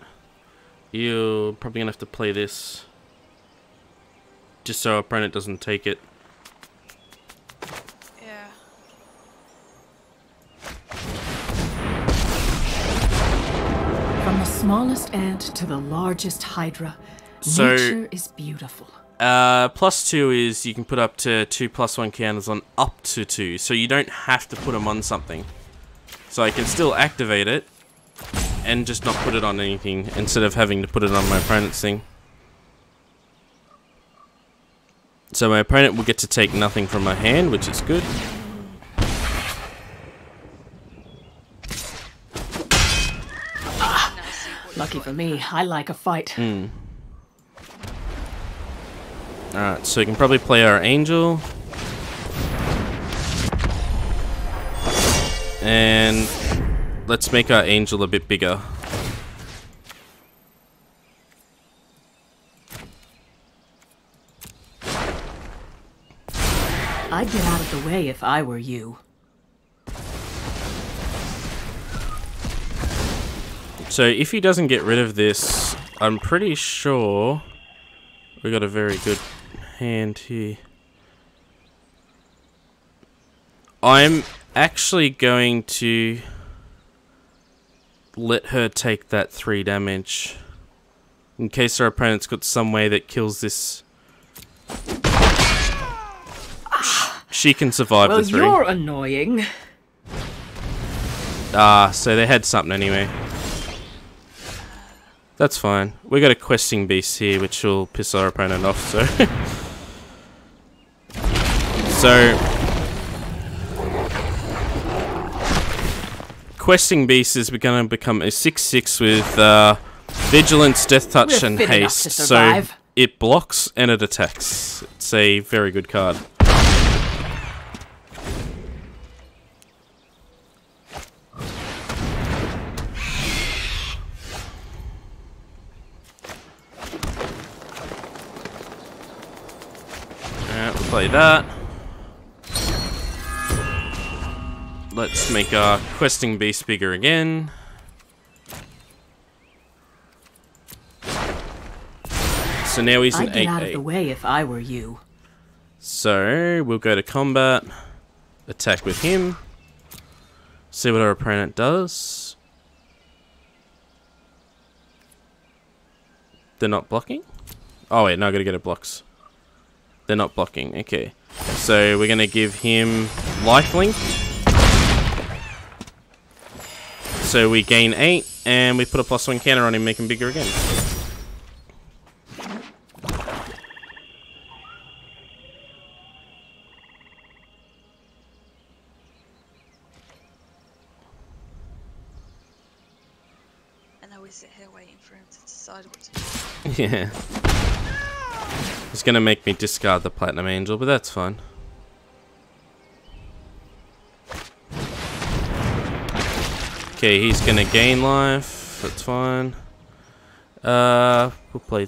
You're probably going to have to play this. Just so our opponent doesn't take it. Yeah. From the smallest ant to the largest hydra, So, nature is beautiful. +2 is you can put up to 2 +1 counters on up to 2, so you don't have to put them on something. So I can still activate it and just not put it on anything instead of having to put it on my opponent's thing. So my opponent will get to take nothing from my hand, which is good. Lucky for me, I like a fight. Alright, so we can probably play our angel. And let's make our angel a bit bigger. I'd get out of the way if I were you. So if he doesn't get rid of this, I'm pretty sure we got a very good hand here. I'm actually going to let her take that 3 damage in case our opponent's got some way that kills this. She can survive the 3. Well, you're annoying. So they had something anyway. That's fine. We got a questing beast here, which will piss our opponent off, so... Questing beast is going to become a 6/6 with vigilance, death touch, and haste. So it blocks and it attacks. It's a very good card. Alright, we'll play that. Let's make our questing beast bigger again. So now he's an 8/8. I'd get out of the way if I were you. So we'll go to combat, attack with him, see what our opponent does. They're not blocking? Oh wait, no, I gotta get it blocks. They're not blocking, okay. So we're gonna give him lifelink. So we gain 8, and we put a +1 counter on him, make him bigger again. And now we sit here waiting for him to decide what to do. Yeah. He's gonna make me discard the Platinum Angel, but that's fine. Okay, he's gonna gain life. That's fine. We'll play.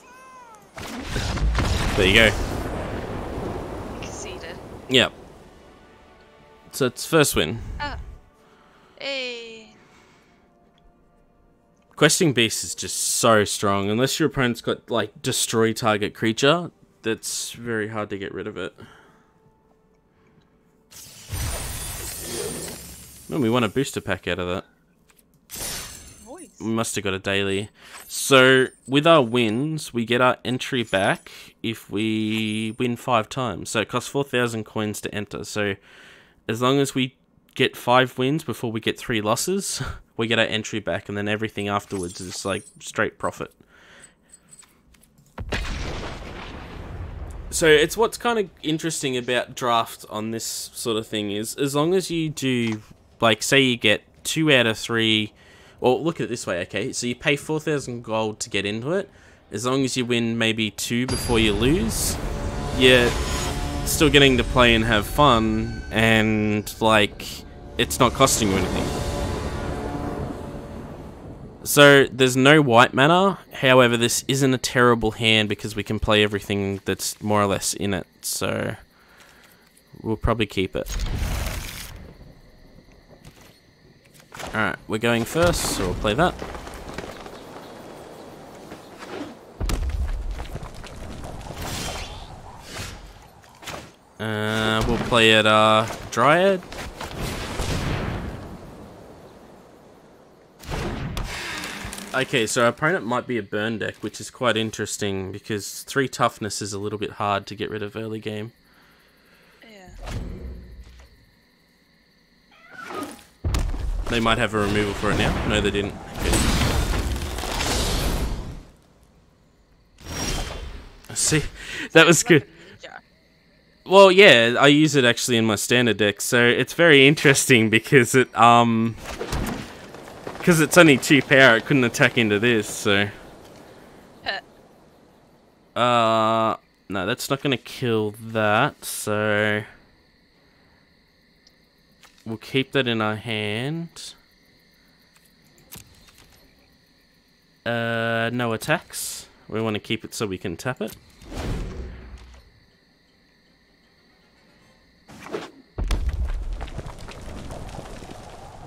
There you go. Conceded. Yep. So it's first win. Ah. Hey. Questing Beast is just so strong. Unless your opponent's got like destroy target creature, that's very hard to get rid of it. Oh, we want a booster pack out of that. We must have got a daily. So, with our wins, we get our entry back if we win 5 times. So, it costs 4,000 coins to enter. So, as long as we get 5 wins before we get 3 losses, we get our entry back, and then everything afterwards is like straight profit. So, it's what's kind of interesting about draft on this sort of thing is, as long as you do, like, say you get 2 out of 3... Well, look at it this way, okay? So you pay 4,000 gold to get into it. As long as you win maybe 2 before you lose, you're still getting to play and have fun, and, like, it's not costing you anything. So, there's no white mana. However, this isn't a terrible hand because we can play everything that's more or less in it. So, we'll probably keep it. Alright, we're going first, so we'll play that. We'll play it, Dryad. Okay, so our opponent might be a burn deck, which is quite interesting, because 3 toughness is a little bit hard to get rid of early game. Yeah. They might have a removal for it now. No, they didn't. Okay. See, that was good. Well, yeah, I use it actually in my standard deck, so it's very interesting because it because it's only 2 power, it couldn't attack into this, so. No, that's not gonna kill that, so. We'll keep that in our hand. No attacks. We want to keep it so we can tap it.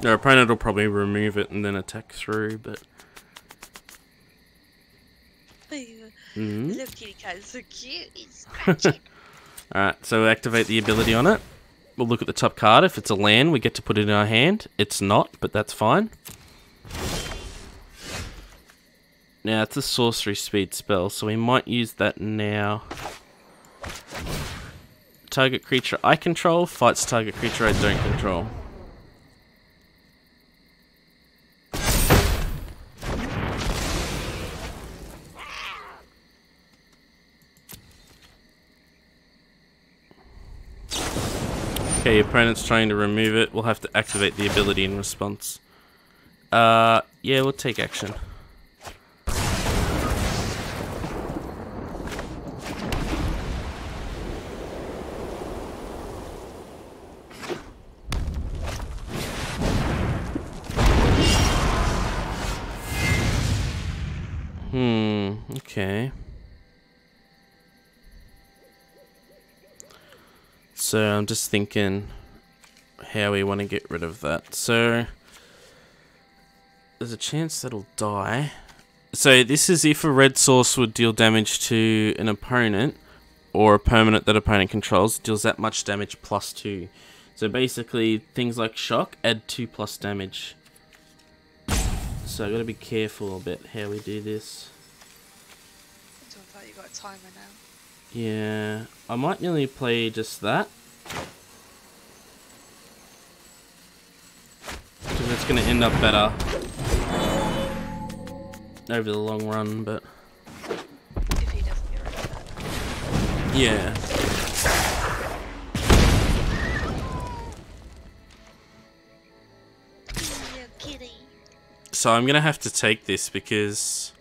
Their opponent will probably remove it and then attack through, but... Little kitty cat is so cute. He's scratching. Alright, so activate the ability on it. We'll look at the top card. If it's a land, we get to put it in our hand. It's not, but that's fine. Now, it's a sorcery speed spell, so we might use that now. Target creature I control fights target creature I don't control. Okay, your opponent's trying to remove it. We'll have to activate the ability in response. Yeah, we'll take action. Okay. So I'm just thinking how we want to get rid of that. So there's a chance that'll die. So this is if a red source would deal damage to an opponent or a permanent that opponent controls, deals that much damage plus 2. So basically things like shock add 2+ damage. So I gotta be careful a bit how we do this. I thought you got a timer now. Yeah, I might nearly play just that. Because it's going to end up better over the long run, but... If he doesn't get rid of that. Yeah. Little kitty. So I'm going to have to take this because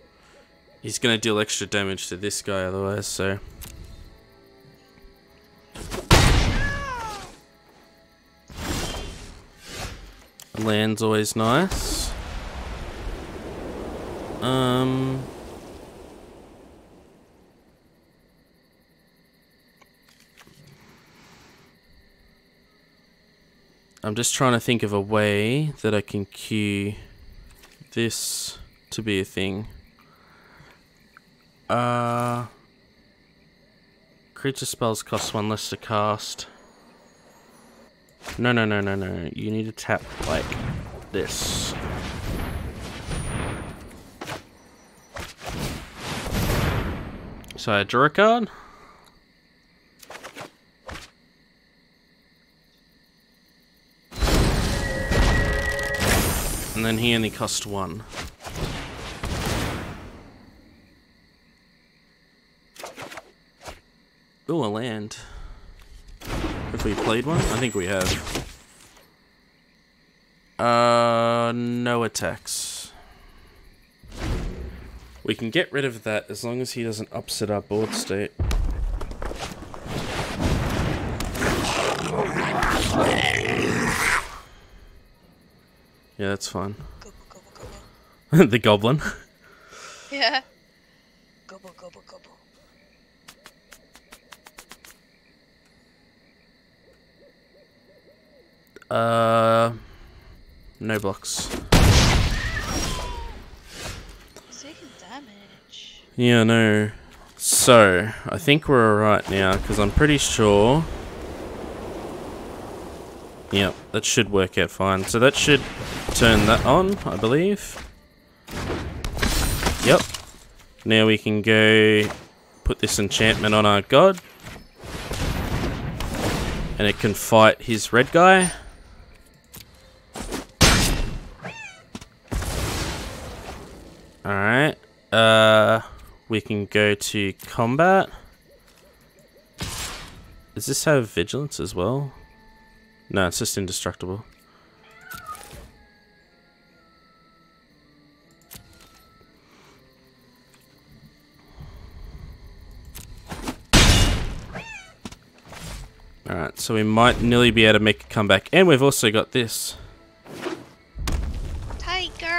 he's going to deal extra damage to this guy otherwise, so... Land's always nice. I'm just trying to think of a way that I can cue this to be a thing. Creature spells cost 1 less to cast. No. You need to tap like this. So I draw a card. And then he only cost 1. Ooh, a land. Have we played one? I think we have. No attacks. We can get rid of that as long as he doesn't upset our board state. Yeah, that's fine. Gobble, gobble, gobble. The goblin. Yeah. Gobble, gobble, gobble. No blocks. He's taking damage. Yeah, no. So, I think we're alright now, because I'm pretty sure... Yep, that should work out fine. So that should turn that on, I believe. Yep. Now we can go put this enchantment on our god. And it can fight his red guy. Alright. We can go to combat. Does this have vigilance as well? No, it's just indestructible. Alright, so we might nearly be able to make a comeback. And we've also got this. Tiger!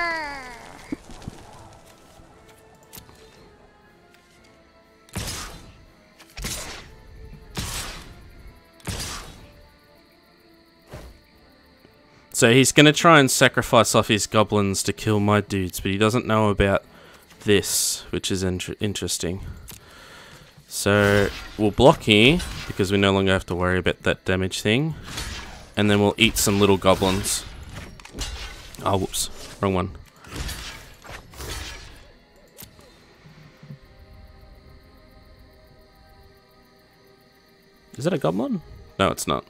So he's going to try and sacrifice off his goblins to kill my dudes, but he doesn't know about this, which is interesting. So we'll block here, because we no longer have to worry about that damage thing. And then we'll eat some little goblins. Oh, whoops. Wrong one. Is that a goblin? No, it's not.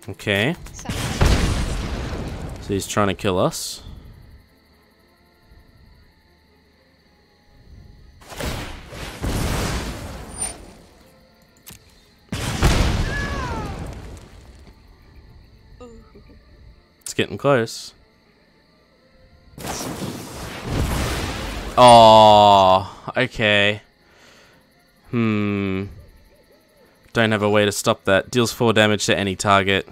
Okay. So he's trying to kill us. It's getting close. Oh, okay. Don't have a way to stop that. Deals 4 damage to any target.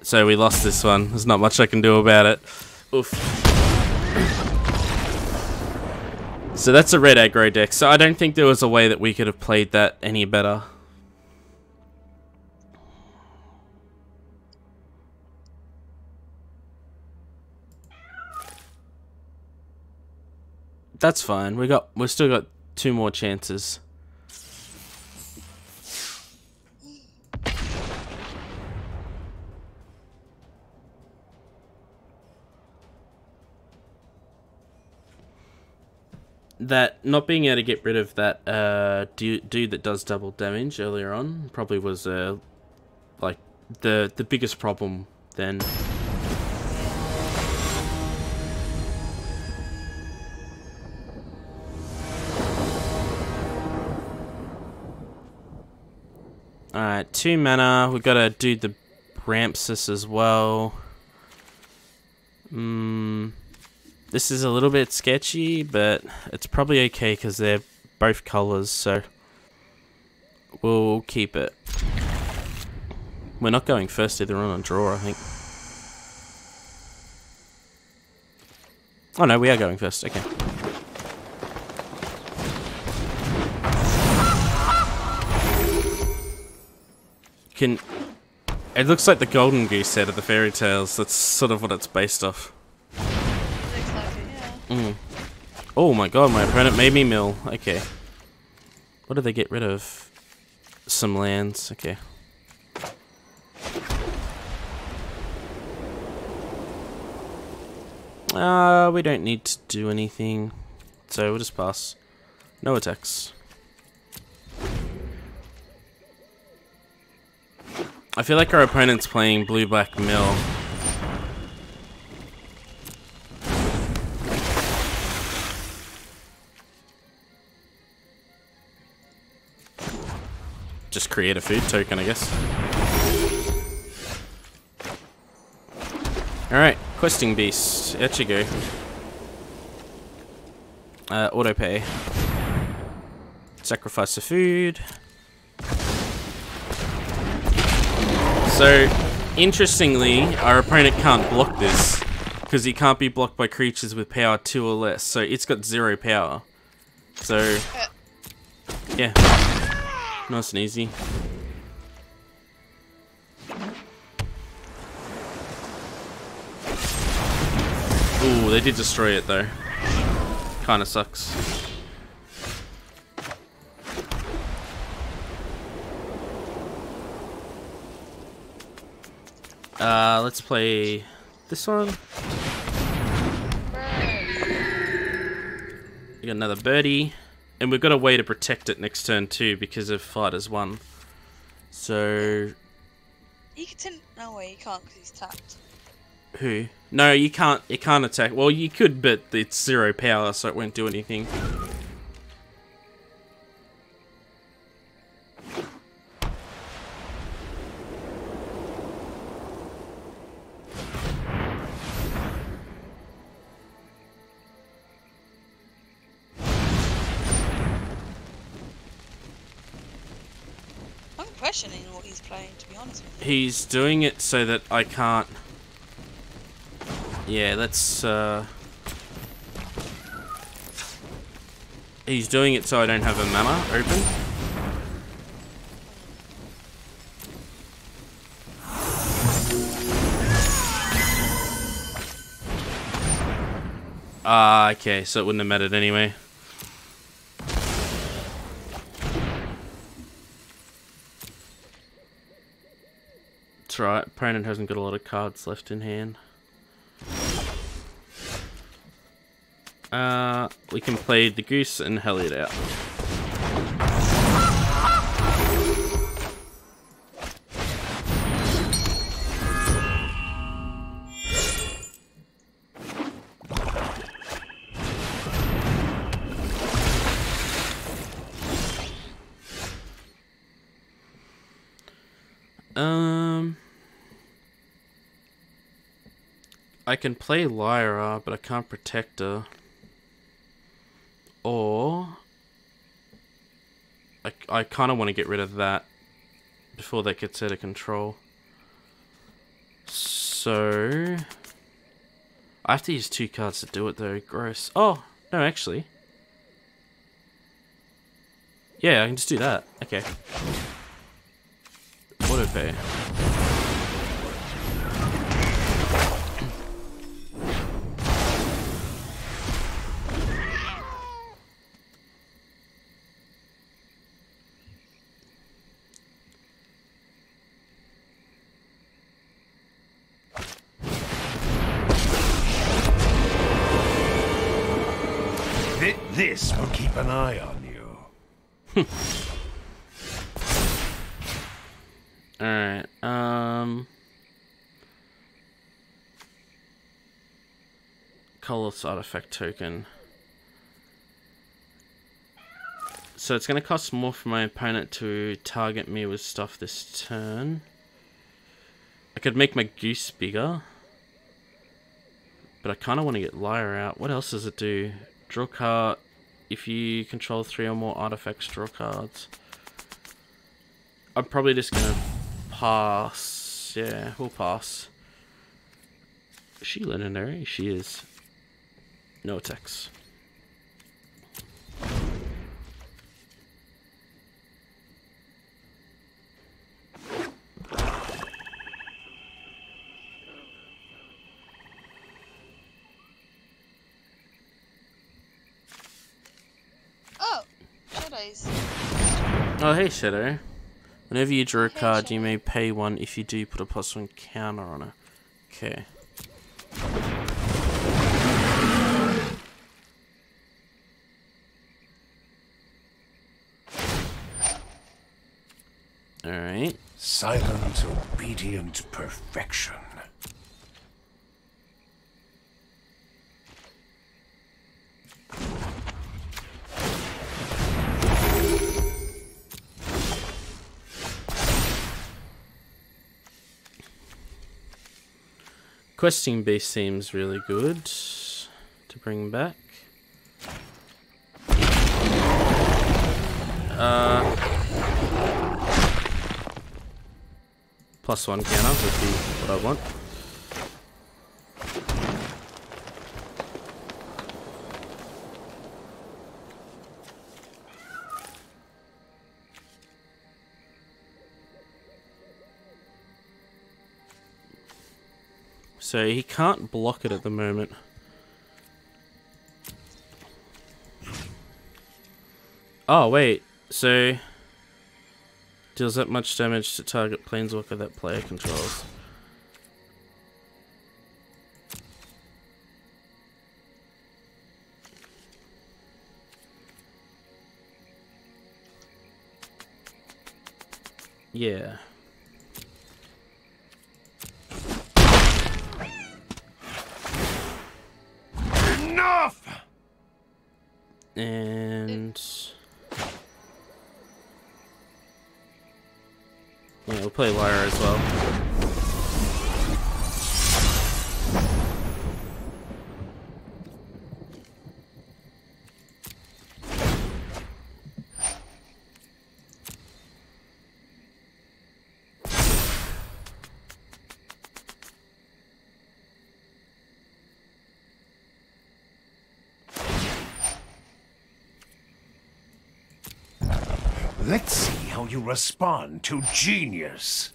So we lost this one. There's not much I can do about it. Oof. So that's a red aggro deck. So I don't think there was a way that we could have played that any better. That's fine. We've still got 2 more chances. That not being able to get rid of that dude that does double damage earlier on probably was like the biggest problem then. Alright, 2 mana. We've got to do the Ramses as well. This is a little bit sketchy, but it's probably okay because they're both colours, so we'll keep it. We're not going first either on a draw, I think. Oh no, we are going first, okay. It looks like the Golden Goose set of the fairy tales. That's sort of what it's based off. Looks like it, yeah. Oh my god, my opponent made me mill. Okay. What did they get rid of? Some lands. Okay. We don't need to do anything. So we'll just pass. No attacks. I feel like our opponent's playing blue-black mill. Just create a food token, I guess. Alright, questing beast. Out you go. Auto pay. Sacrifice the food. So, interestingly, our opponent can't block this because he can't be blocked by creatures with power 2 or less. So it's got 0 power. So, yeah, nice and easy. Ooh, they did destroy it though. Kinda sucks. Let's play this one. We got another birdie. And we've got a way to protect it next turn too because of Fighters 1. So... You can no way, you can't because he's tapped. Who? No, you can't. It can't attack. Well, you could, but it's 0 power, so it won't do anything. I'm questioning what he's playing, to be honest with you. He's doing it so that I can't... Yeah, let's He's doing it so I don't have a mana open. Ah, okay, so it wouldn't have mattered anyway. That's right, opponent hasn't got a lot of cards left in hand. We can play the goose and hell it out. I can play Lyra, but I can't protect her. Or I kind of want to get rid of that before that gets out of control. So I have to use 2 cards to do it though. Gross. Oh, no, actually. Yeah, I can just do that. Okay. Auto pay. This will keep an eye on you. Alright, colorless artifact token. So it's going to cost more for my opponent to target me with stuff this turn. I could make my goose bigger. But I kind of want to get Lyra out. What else does it do? Draw card. If you control 3 or more artifacts, draw cards. I'm probably just going to pass. Yeah, we'll pass. Is she legendary? She is. No attacks. Oh, hey, Shadow. Whenever you draw a card, you may pay 1 if you do put a +1 counter on it. Okay. Alright. Silent, obedient perfection. Questing beast seems really good to bring back. +1 counter would be what I want. So he can't block it at the moment. Oh wait, so deals that much damage to target planeswalker that player controls. Yeah. Enough! And yeah, we'll play Lyra as well. Let's see how you respond to genius.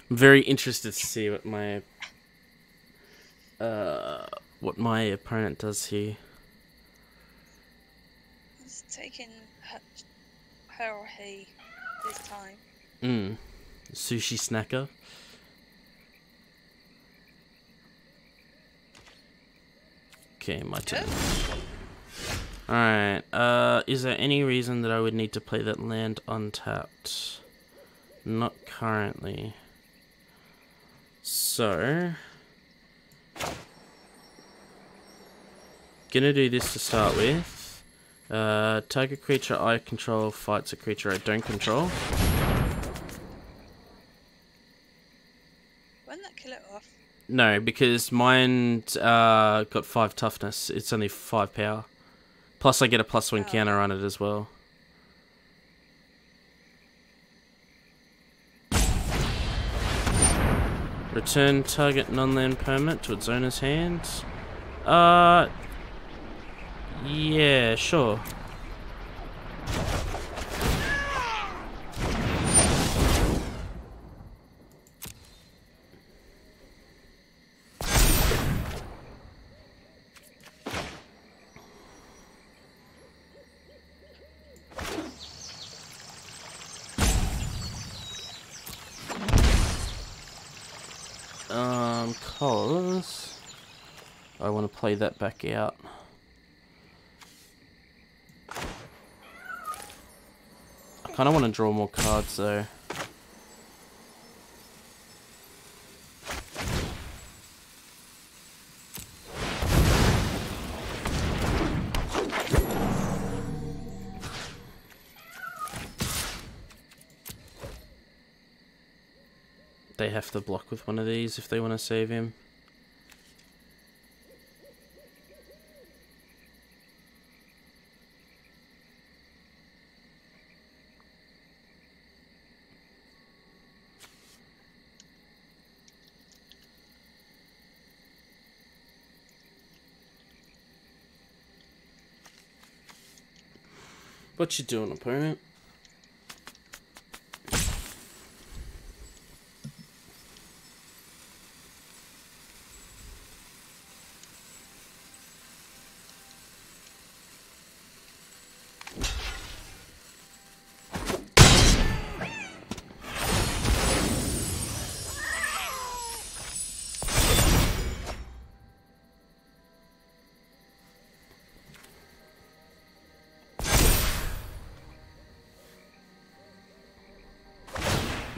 I'm very interested to see what my opponent does here. He's taking her or he this time. Sushi snacker. Okay, my turn. Alright, is there any reason that I would need to play that land untapped? Not currently. So... gonna do this to start with. Target creature I control fights a creature I don't control. Wouldn't that kill it off? No, because mine got 5 toughness. It's only 5 power. Plus I get a +1 counter on it as well. Return target non-land permanent to its owner's hand. Yeah, sure. Cause I want to play that back out. I kind of want to draw more cards though. They have to block with one of these if they want to save him. What you doing, opponent?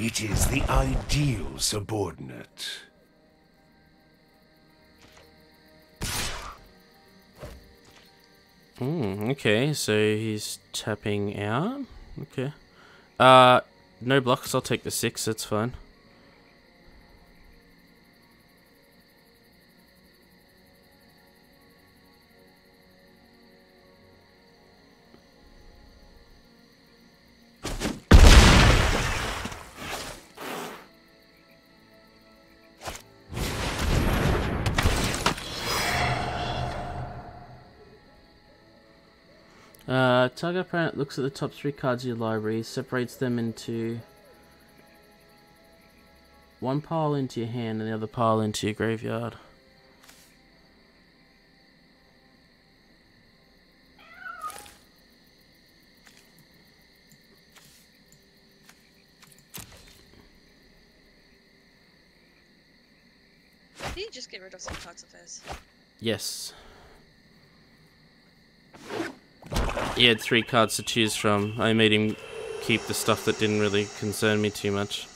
It is the ideal subordinate. Okay, so he's tapping out. Okay. No blocks, I'll take the 6, that's fine. Target opponent looks at the top 3 cards of your library, separates them into one pile into your hand and the other pile into your graveyard. Did you just get rid of some cards of his? Yes. He had 3 cards to choose from. I made him keep the stuff that didn't really concern me too much.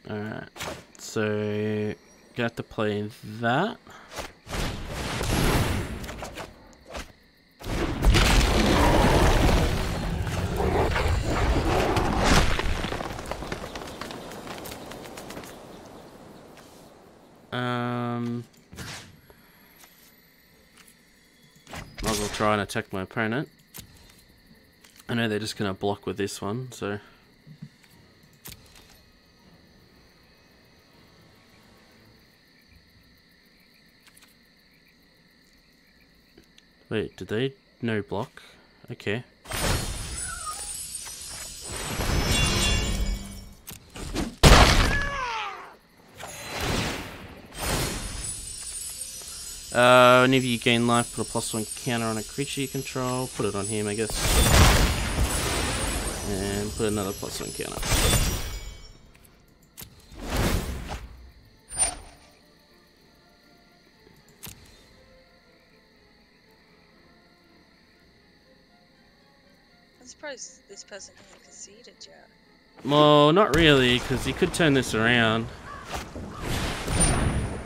Alright, so gonna have to play that. Might as well try and attack my opponent. I know they're just gonna block with this one, so. Wait, did they no block? Okay. Whenever you gain life, put a +1 counter on a creature you control. Put it on him, I guess. And put another +1 counter. I suppose this person hasn't conceded yet. Well, not really, because he could turn this around.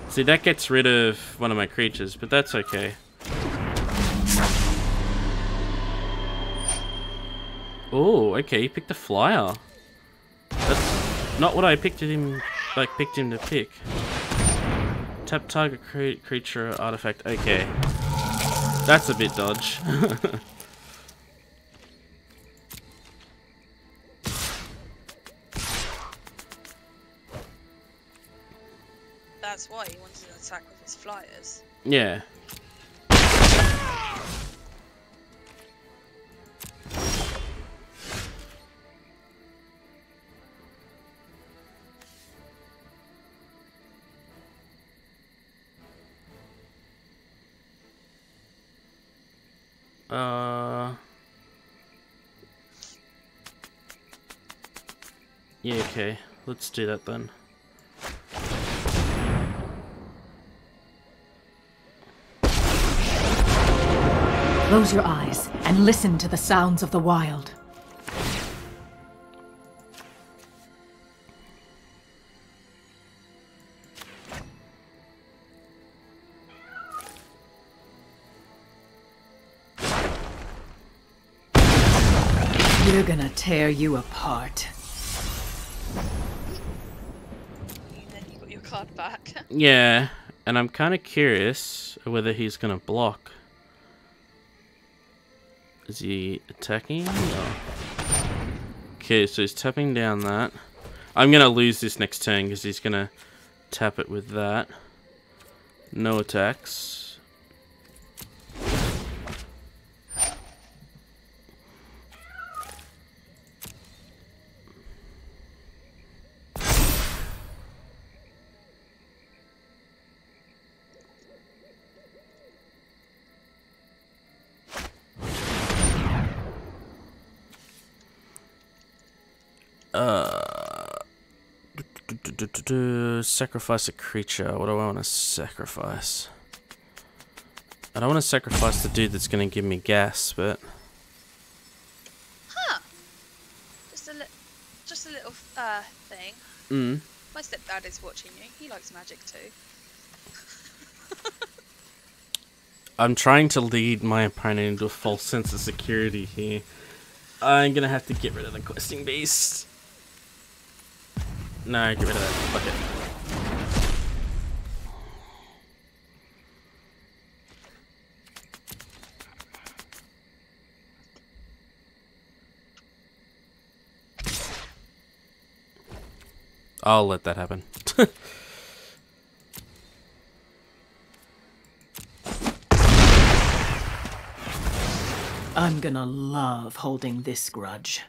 See, that gets rid of one of my creatures, but that's okay. Oh, okay, he picked a flyer. That's not what I picked him to pick. Tap target creature or artifact. Okay. That's a bit dodge. That's why he wanted to attack with his flyers. Yeah. Yeah, okay. Let's do that then. Close your eyes and listen to the sounds of the wild. We're gonna tear you apart. Then you got your card back. Yeah, and I'm kind of curious whether he's gonna block. Is he attacking? No. Okay, so he's tapping down that. I'm gonna lose this next turn because he's gonna tap it with that. No attacks. Sacrifice a creature. What do I want to sacrifice? I don't want to sacrifice the dude that's going to give me gas, but... Huh. Just a little thing. My stepdad is watching you. He likes magic too. I'm trying to lead my opponent into a false sense of security here. I'm going to have to get rid of the questing beast. No, get rid of that. Fuck it. I'll let that happen. I'm gonna love holding this grudge.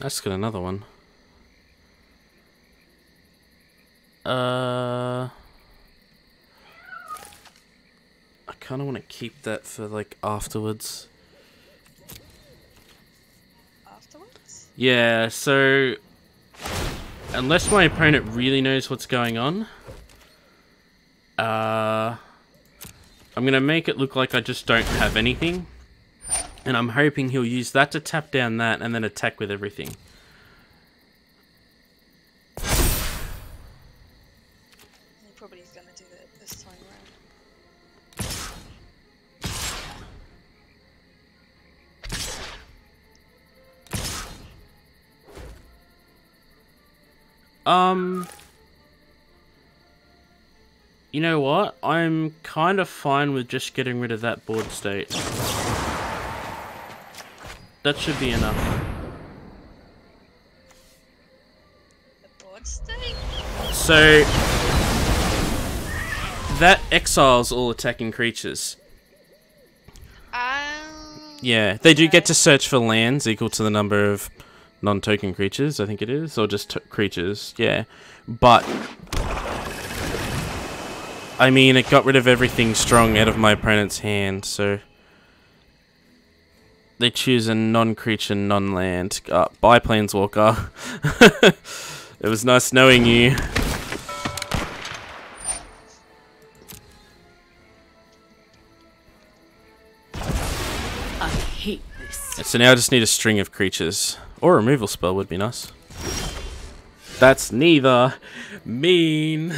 Let's get another one. I kind of want to keep that for like afterwards. Afterwards? Yeah, so unless my opponent really knows what's going on, I'm gonna make it look like I just don't have anything. And I'm hoping he'll use that to tap down that and then attack with everything. probably going to do it this time around. You know what? I'm kind of fine with just getting rid of that board state. That should be enough. The board state? So that exiles all attacking creatures. Yeah, they do get to search for lands equal to the number of non-token creatures, I think it is, or just creatures, yeah. But, I mean, it got rid of everything strong out of my opponent's hand, so... They choose a non-creature, non-land. Bye, Planeswalker. It was nice knowing you. I hate this. So now I just need a string of creatures. Or a removal spell would be nice. That's neither. Mean.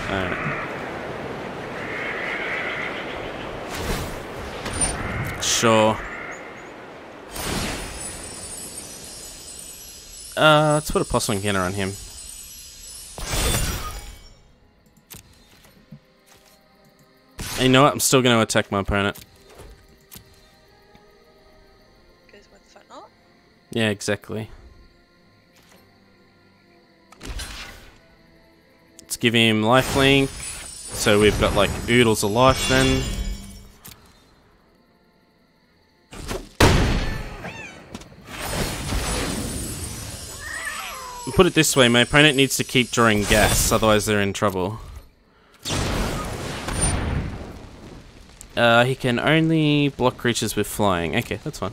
Alright. Sure. Let's put a Possum Encounter on him. And you know what? I'm still going to attack my opponent. Because what the fuck not? Yeah, exactly. Let's give him lifelink. So we've got like oodles of life then. Put it this way, my opponent needs to keep drawing gas, otherwise they're in trouble. He can only block creatures with flying. Okay, that's fine.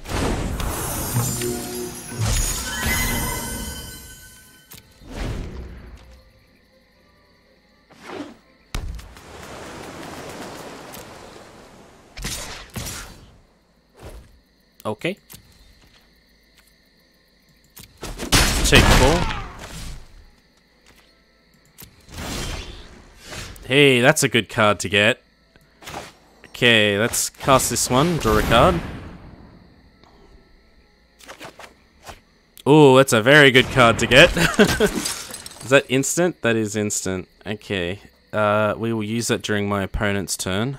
Okay. Take 4. Hey, that's a good card to get. Okay, let's cast this one, draw a card. Oh, that's a very good card to get. Is that instant? That is instant. Okay, we will use that during my opponent's turn.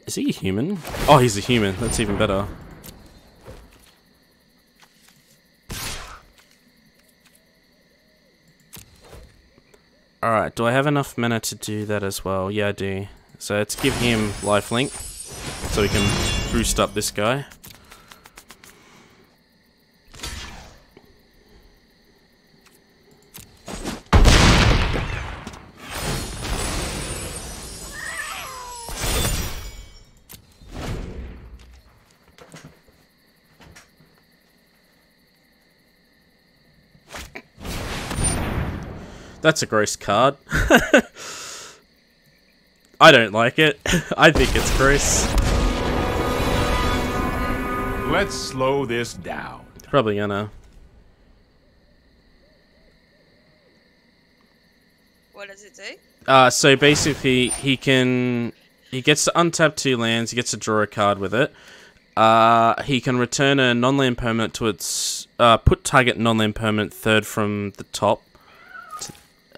Is he a human? Oh, he's a human. That's even better. Alright, do I have enough mana to do that as well? Yeah, I do. So let's give him lifelink, so we can boost up this guy. That's a gross card. I don't like it. I think it's gross. Let's slow this down. Probably gonna. What does it do? So basically, he gets to untap 2 lands, he gets to draw a card with it. He can return a non-land permanent to its... put target non-land permanent third from the top.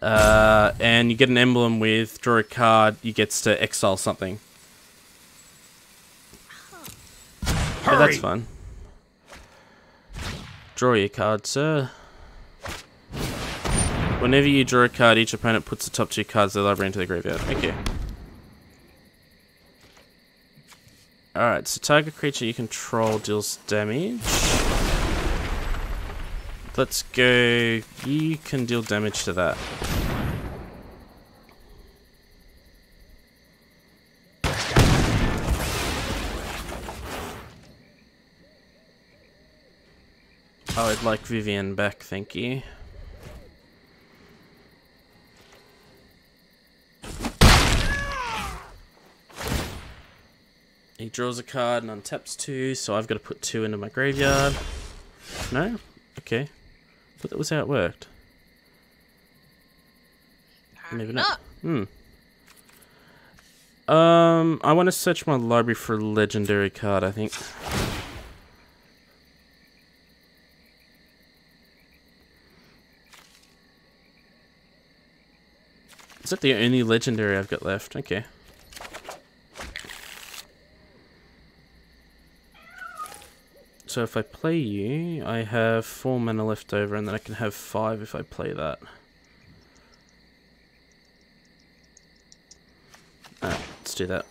And you get an emblem with draw a card, you gets to exile something. Yeah, that's fun. Draw your card, sir. Whenever you draw a card, each opponent puts the top 2 cards of their library into the graveyard. Okay. Alright, so target creature you control deals damage. Let's go... You can deal damage to that. I would like Vivian back, thank you. He draws a card and untaps 2, so I've got to put 2 into my graveyard. No? Okay. But that was how it worked. Maybe not. I want to search my library for a legendary card, I think. Is that the only legendary I've got left? Okay. So if I play you, I have 4 mana left over, and then I can have 5 if I play that. Alright, let's do that.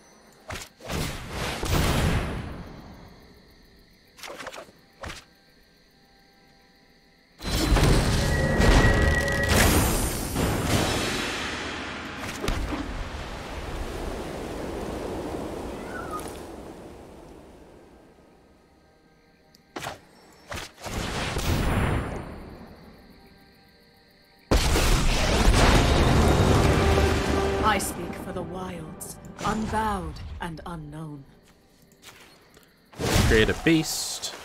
I speak for the wilds, unbowed and unknown. Create a beast.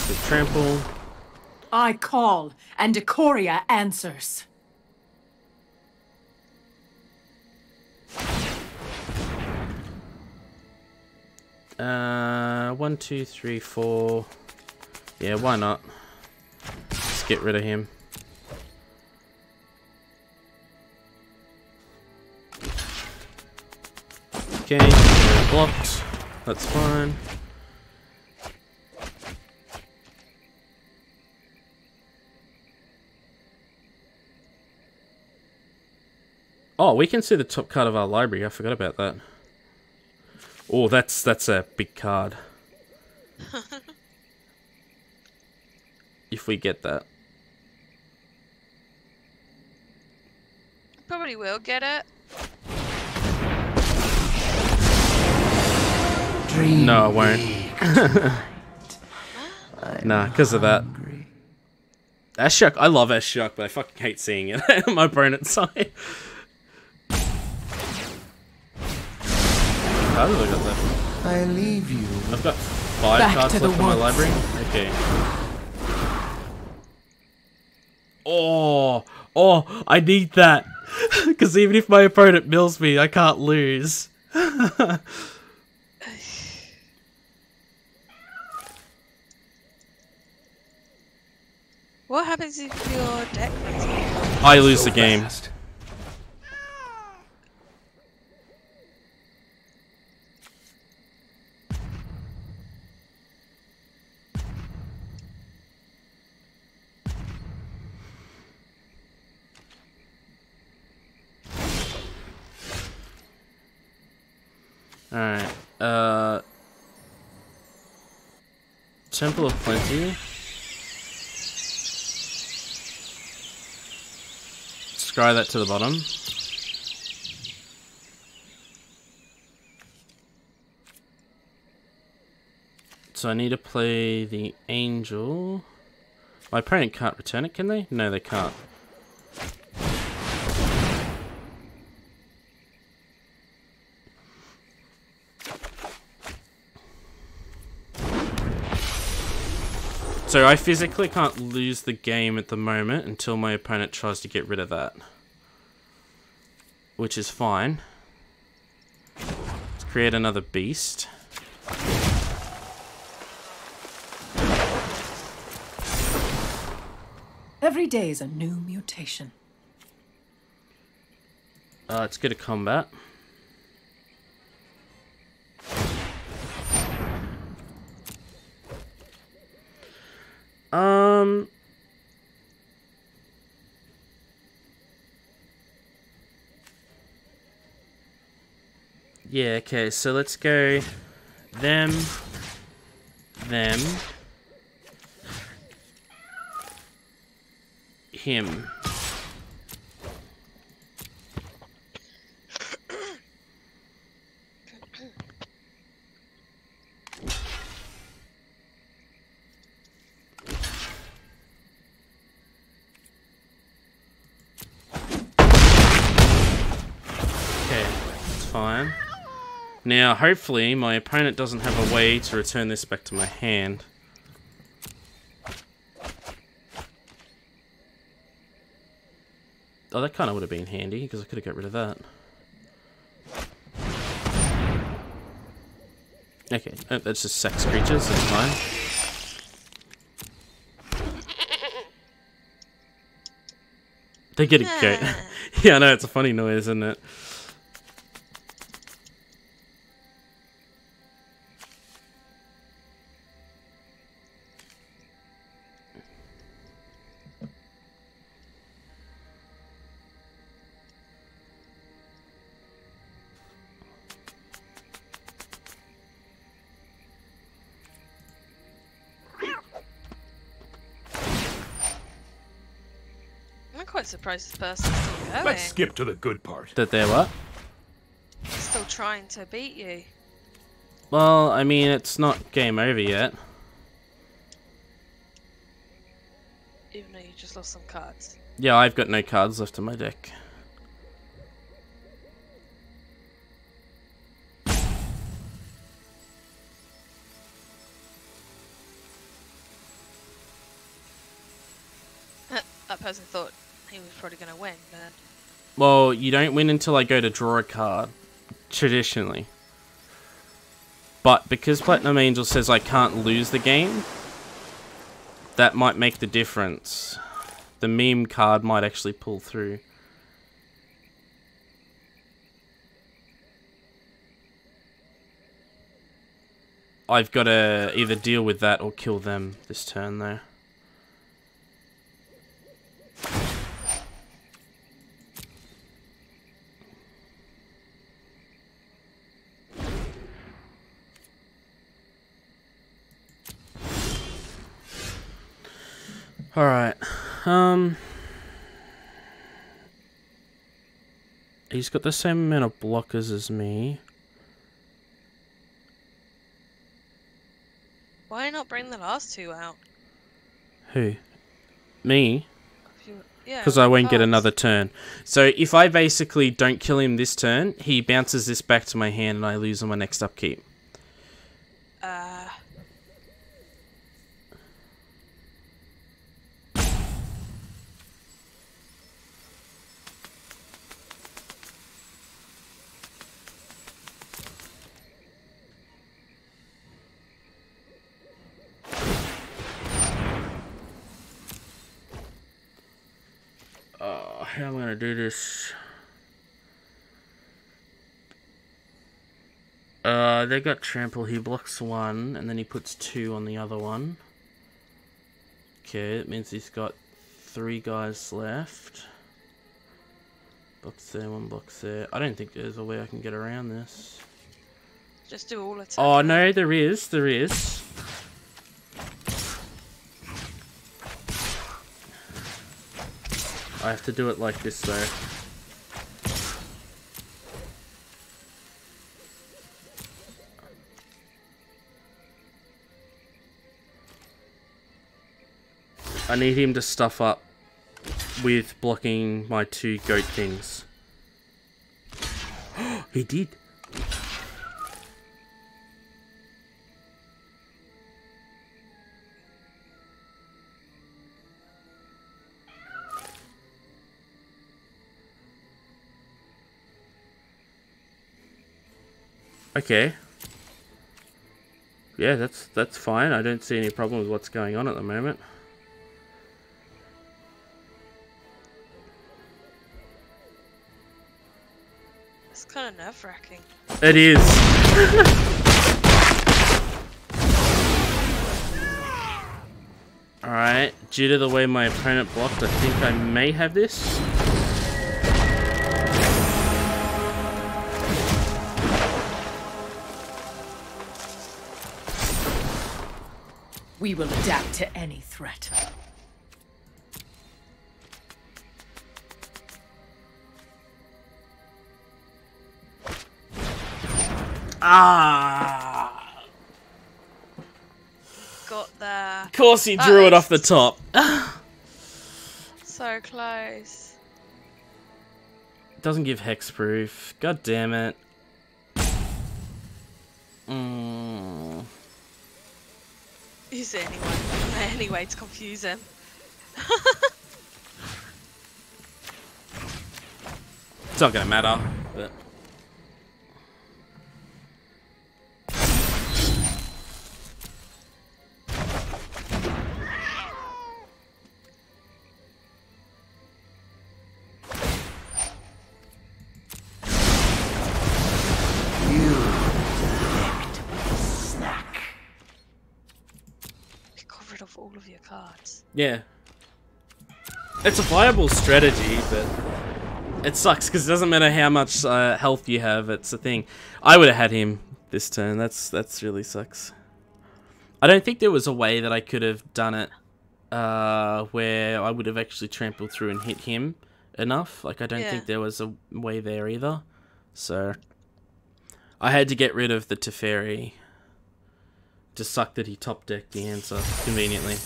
Good trample. I call, and Ikoria answers. One, two, three, four. Yeah, why not? Let's get rid of him. Okay, they're blocked. That's fine. Oh, we can see the top card of our library. I forgot about that. Oh, that's a big card. If we get that. Probably will get it. No, I won't. Nah, because of that. Ashok, I love Ashok, but I fucking hate seeing it on my opponent's side. How did I got left? I leave you. I've got 5 Back cards to the left in my woods. library. Okay. Oh, I need that. Because even if my opponent mills me, I can't lose. What happens if your deck runs out? I lose the game. Fast. Alright, Temple of Plenty. Scry that to the bottom. So I need to play the Angel. My opponent can't return it, can they? No, they can't. So I physically can't lose the game at the moment until my opponent tries to get rid of that. Which is fine. Let's create another beast. Every day is a new mutation. Let's go to combat. Yeah, okay, so let's go them, him. Okay, that's fine. Now, hopefully, my opponent doesn't have a way to return this back to my hand. Oh, that kind of would have been handy, because I could have got rid of that. Okay, oh, that's just sex creatures, that's fine. They get a goat. Yeah, I know, it's a funny noise, isn't it? I'm quite surprised this person's still going. Let's skip to the good part. That they're what? Still trying to beat you. Well, I mean, it's not game over yet. Even though you just lost some cards. Yeah, I've got no cards left in my deck. That person thought he was probably going to win, but... Well, you don't win until I go to draw a card, traditionally. But because Platinum Angel says I can't lose the game, that might make the difference. The meme card might actually pull through. I've got to either deal with that or kill them this turn, though. Alright, he's got the same amount of blockers as me. Why not bring the last two out? Who? Me? Yeah. Because I won't get another turn. So if I basically don't kill him this turn, he bounces this back to my hand and I lose on my next upkeep. How am I going to do this? They got trample. He blocks one, and then he puts 2 on the other one. Okay, it means he's got 3 guys left. Blocks there, 1 blocks there. I don't think there's a way I can get around this. Just do all attacks. Oh no, there is. There is. I have to do it like this though. I need him to stuff up with blocking my 2 goat things. He did. Okay. Yeah, that's fine. I don't see any problem with what's going on at the moment. It's kind of nerve-wracking. It is. Alright, due to the way my opponent blocked, I think I may have this. We will adapt to any threat. Ah! Got there. Of course he drew it off the top. So close. Doesn't give hexproof. God damn it. Is there any way to confuse him? It's not gonna matter, but. Of all of your cards. Yeah. It's a viable strategy, but it sucks because it doesn't matter how much health you have. It's a thing. I would have had him this turn. That's really sucks. I don't think there was a way that I could have done it where I would have actually trampled through and hit him enough. Like, I don't think there was a way there either. So I had to get rid of the Teferi. Just sucked that he top decked the answer conveniently.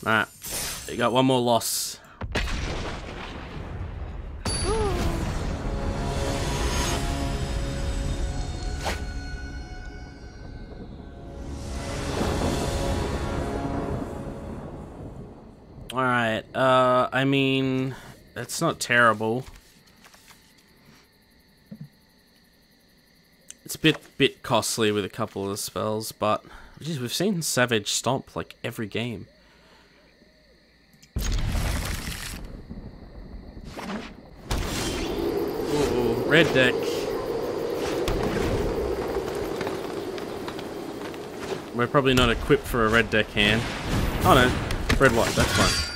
Alright, you got one more loss. Alright, I mean, that's not terrible. It's a bit costly with a couple of the spells, but geez, we've seen Savage Stomp like every game. Ooh, red deck. We're probably not equipped for a red deck hand. Oh no, red white, that's fine.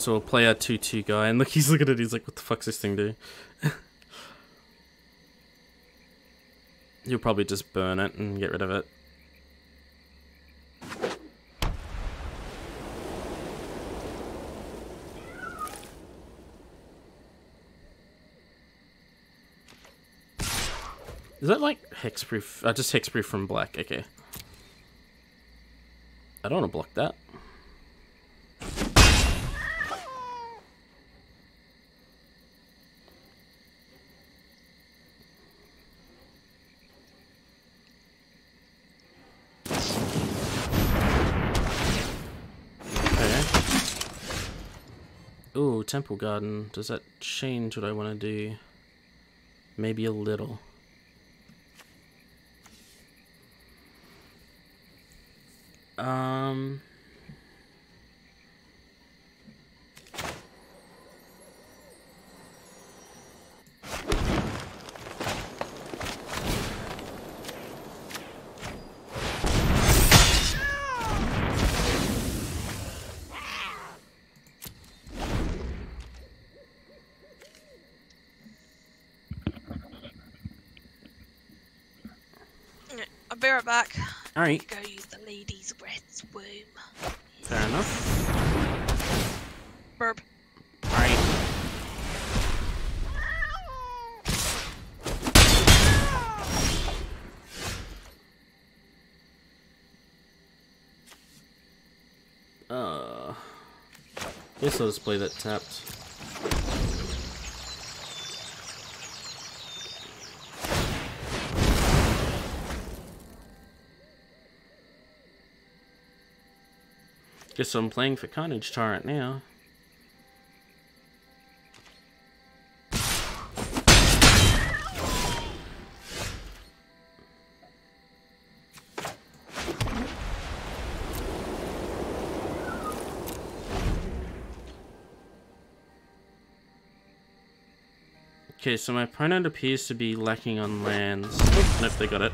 So we'll play our 2/2 guy, and look, he's looking at it, he's like, what the fuck's this thing do? He'll probably just burn it and get rid of it. Is that like hexproof? Just hexproof from black, okay. I don't want to block that. Ooh, Temple Garden. Does that change what I want to do? Maybe a little. I'll be right back. Alright. Go use the lady's rest womb. Fair enough. Burp. Alright. Guess I'll just play that tapped. Guess I'm playing for Carnage Tyrant now. Okay, so my opponent appears to be lacking on lands. Oh, nope, they got it.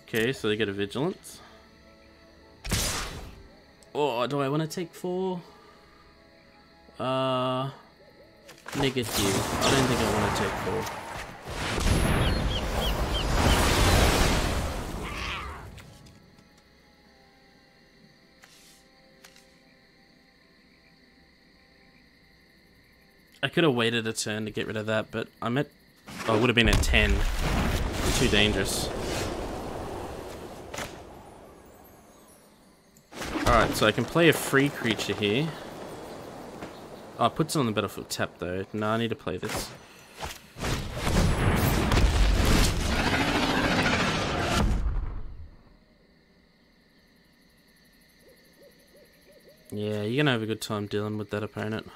Okay, so they get a Vigilance. Oh, do I want to take 4? Negative. I don't think I want to take 4. I could have waited a turn to get rid of that, but I'm at... Oh, it would have been at 10. Too dangerous. Alright, so I can play a free creature here. Oh, it puts it on the battlefield tap though. No, I need to play this. Yeah, you're gonna have a good time dealing with that opponent.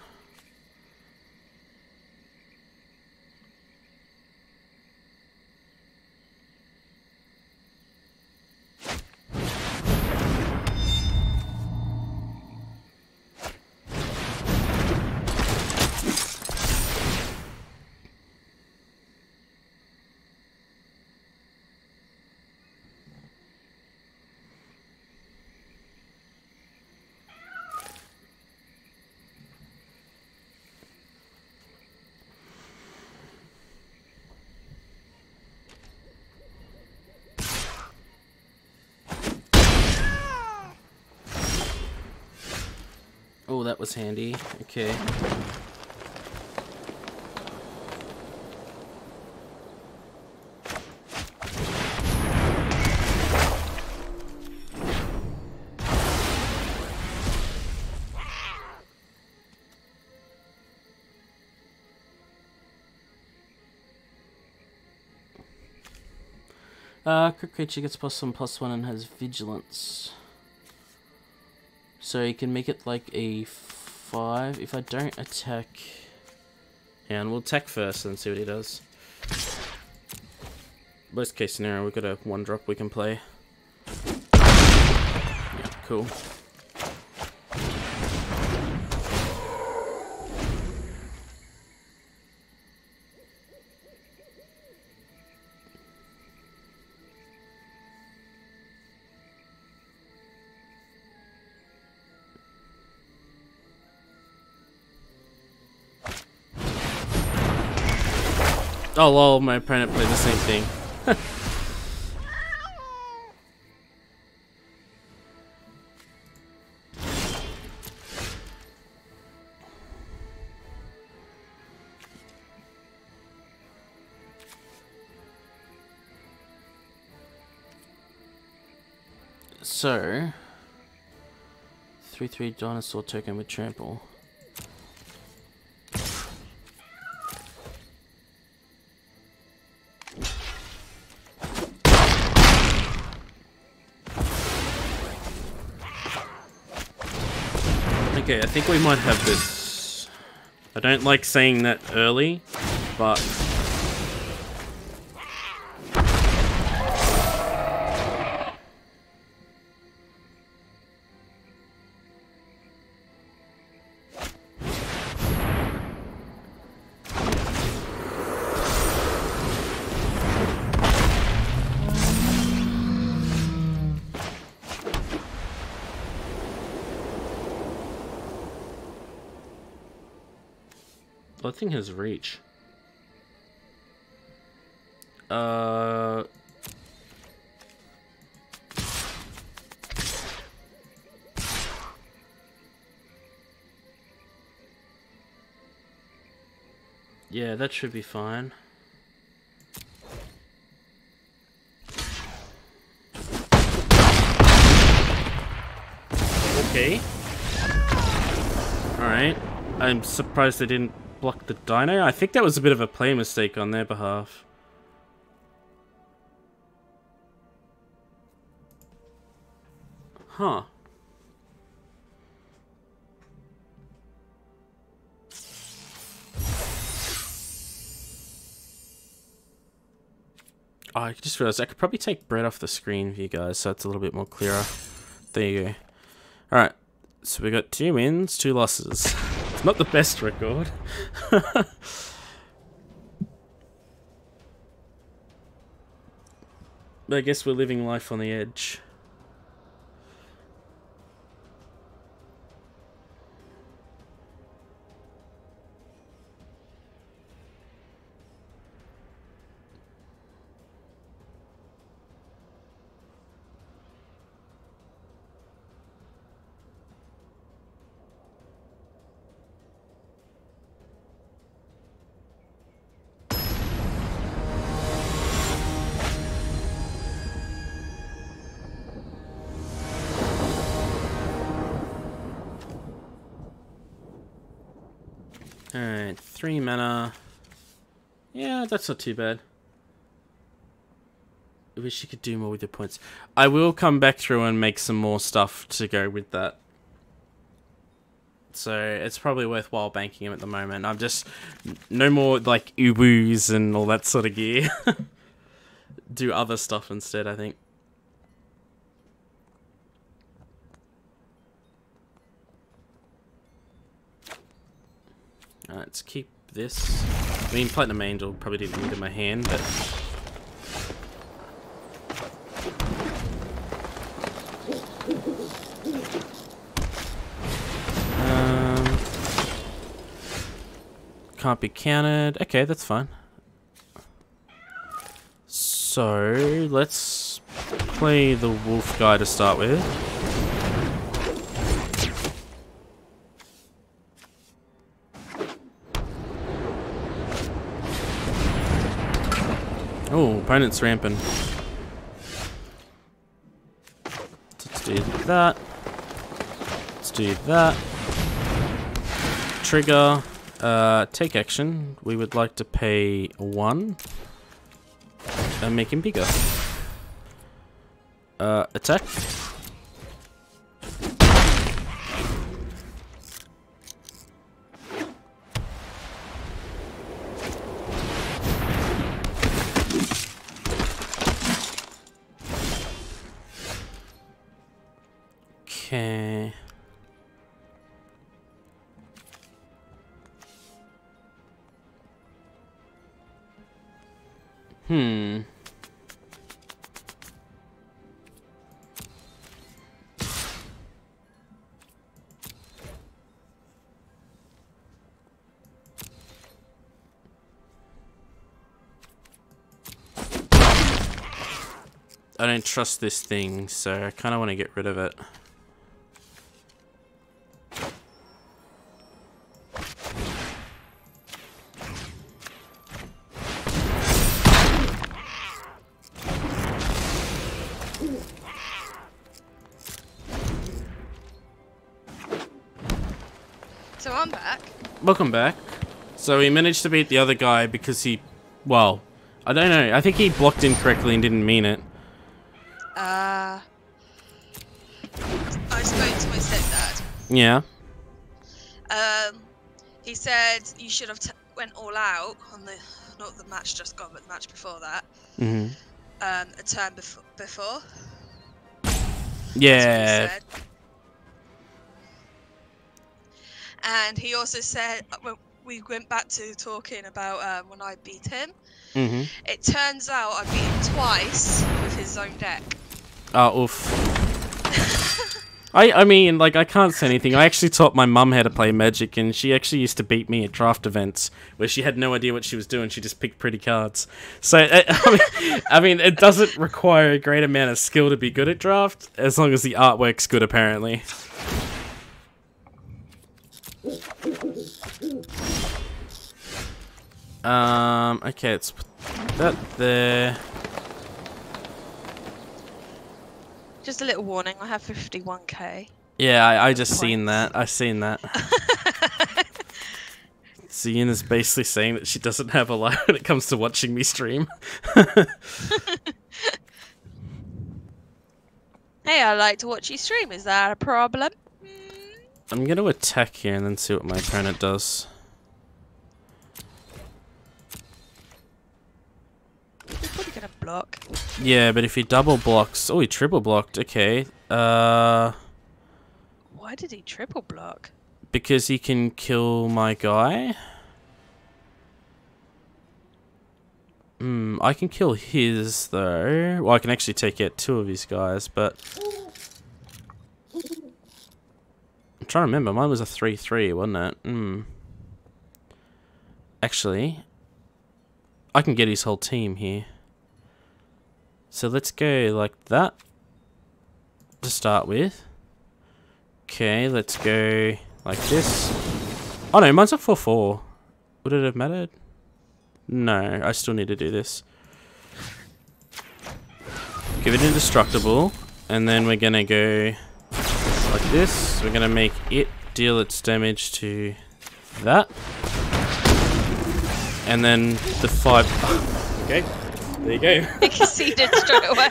Oh, that was handy. Okay. Crit creature gets +1/+1 and has vigilance. So you can make it like a 5 if I don't attack. Yeah, and we'll attack first and see what he does. Worst case scenario, we've got a 1-drop we can play. Yeah, cool. Oh lol, my opponent played the same thing. So 3/3 dinosaur token with trample. Okay, I think we might have this. I don't like saying that early, but... That thing has reach. Yeah, that should be fine. Okay. Alright. I'm surprised they didn't block the dino. I think that was a bit of a play mistake on their behalf. Huh. Oh, I just realized I could probably take Brett off the screen for you guys so it's a little bit more clearer. There you go. Alright, so we got 2 wins, 2 losses. It's not the best record. But I guess we're living life on the edge. Alright, 3 mana. Yeah, that's not too bad. I wish you could do more with your points. I will come back through and make some more stuff to go with that. So it's probably worthwhile banking him at the moment. I'm just... No more, like, Ubus and all that sort of gear. Do other stuff instead, I think. Let's keep this. I mean, Platinum Angel probably didn't need in my hand, but... Can't be counted. Okay, that's fine. So, let's play the wolf guy to start with. Oh, opponent's ramping. Let's do that. Let's do that. Trigger. Take action. We would like to pay 1 and make him bigger. Attack. Okay. I don't trust this thing, so I kind of want to get rid of it. So I'm back. Welcome back. So he managed to beat the other guy because he... Well, I don't know. I think he blocked incorrectly and didn't mean it. I spoke to my stepdad. Yeah. He said you should have went all out on the... Not the match just gone, but the match before that. Mm-hmm. A turn before. Yeah. That's what he said. And he also said, when we went back to talking about when I beat him, it turns out I beat him twice with his own deck. Oh, oof. I mean, like, I can't say anything. I actually taught my mum how to play Magic, and she actually used to beat me at draft events, where she had no idea what she was doing. She just picked pretty cards. So, I mean, it doesn't require a great amount of skill to be good at draft, as long as the artwork's good, apparently. Okay, let's put that there. Just a little warning, I have 51k. Yeah, I just seen that. I seen that. So Yuna's basically saying that she doesn't have a life when it comes to watching me stream. Hey, I like to watch you stream. Is that a problem? I'm gonna attack here and then see what my opponent does. He's probably gonna block. Yeah, but if he double blocks... Oh, he triple blocked. Okay. Why did he triple block? Because he can kill my guy. I can kill his, though. Well, I can actually take out 2 of his guys, but... I'm trying to remember. Mine was a 3-3, wasn't it? Actually... I can get his whole team here. So let's go like that to start with. Okay, let's go like this. Oh no, mine's a 4-4. Would it have mattered? No, I still need to do this. Give it indestructible, and then we're gonna go like this. We're gonna make it deal its damage to that. and then the 5... Okay, there you go. He conceded straight away.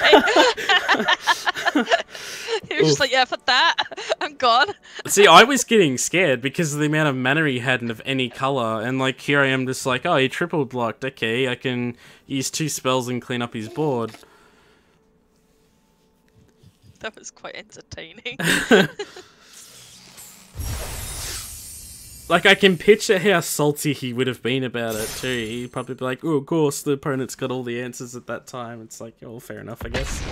He was just like, yeah, fuck that. I'm gone. See, I was getting scared because of the amount of mana he had and of any colour, and like here I am just like, oh, he triple blocked, okay, I can use 2 spells and clean up his board. That was quite entertaining. Like, I can picture how salty he would have been about it too. He'd probably be like, oh, of course, the opponent's got all the answers at that time. It's like, oh, fair enough, I guess.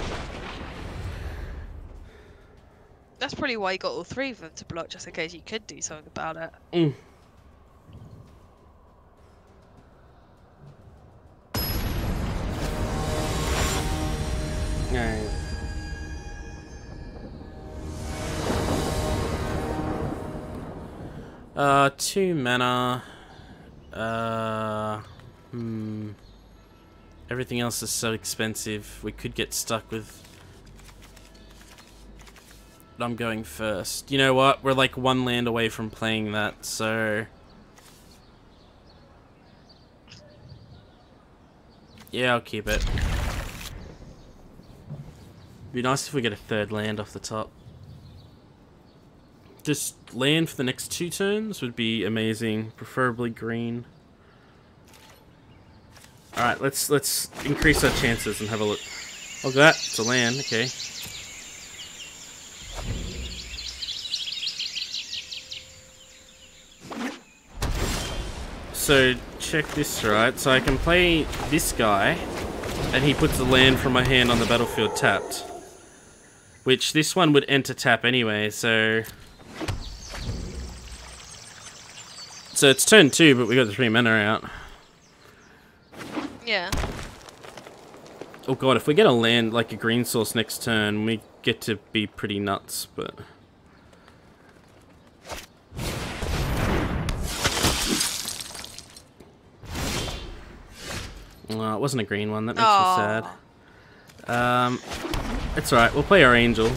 That's probably why you got all 3 of them to block, just in case you could do something about it. Mm. Alright. 2 mana. Everything else is so expensive. We could get stuck with... I'm going first. You know what? We're like 1 land away from playing that, so... Yeah, I'll keep it. Be nice if we get a 3rd land off the top. Just land for the next 2 turns would be amazing, preferably green. Alright, let's increase our chances and have a look. Oh, that, it's a land, okay. So, check this, right? So I can play this guy, and he puts the land from my hand on the battlefield tapped. Which, this one would enter tap anyway, so... So it's turn 2, but we got the 3 mana out. Yeah. Oh god, if we get a land, like a green source next turn, we get to be pretty nuts, but... Oh, it wasn't a green one, that makes me sad. It's alright, we'll play our angel.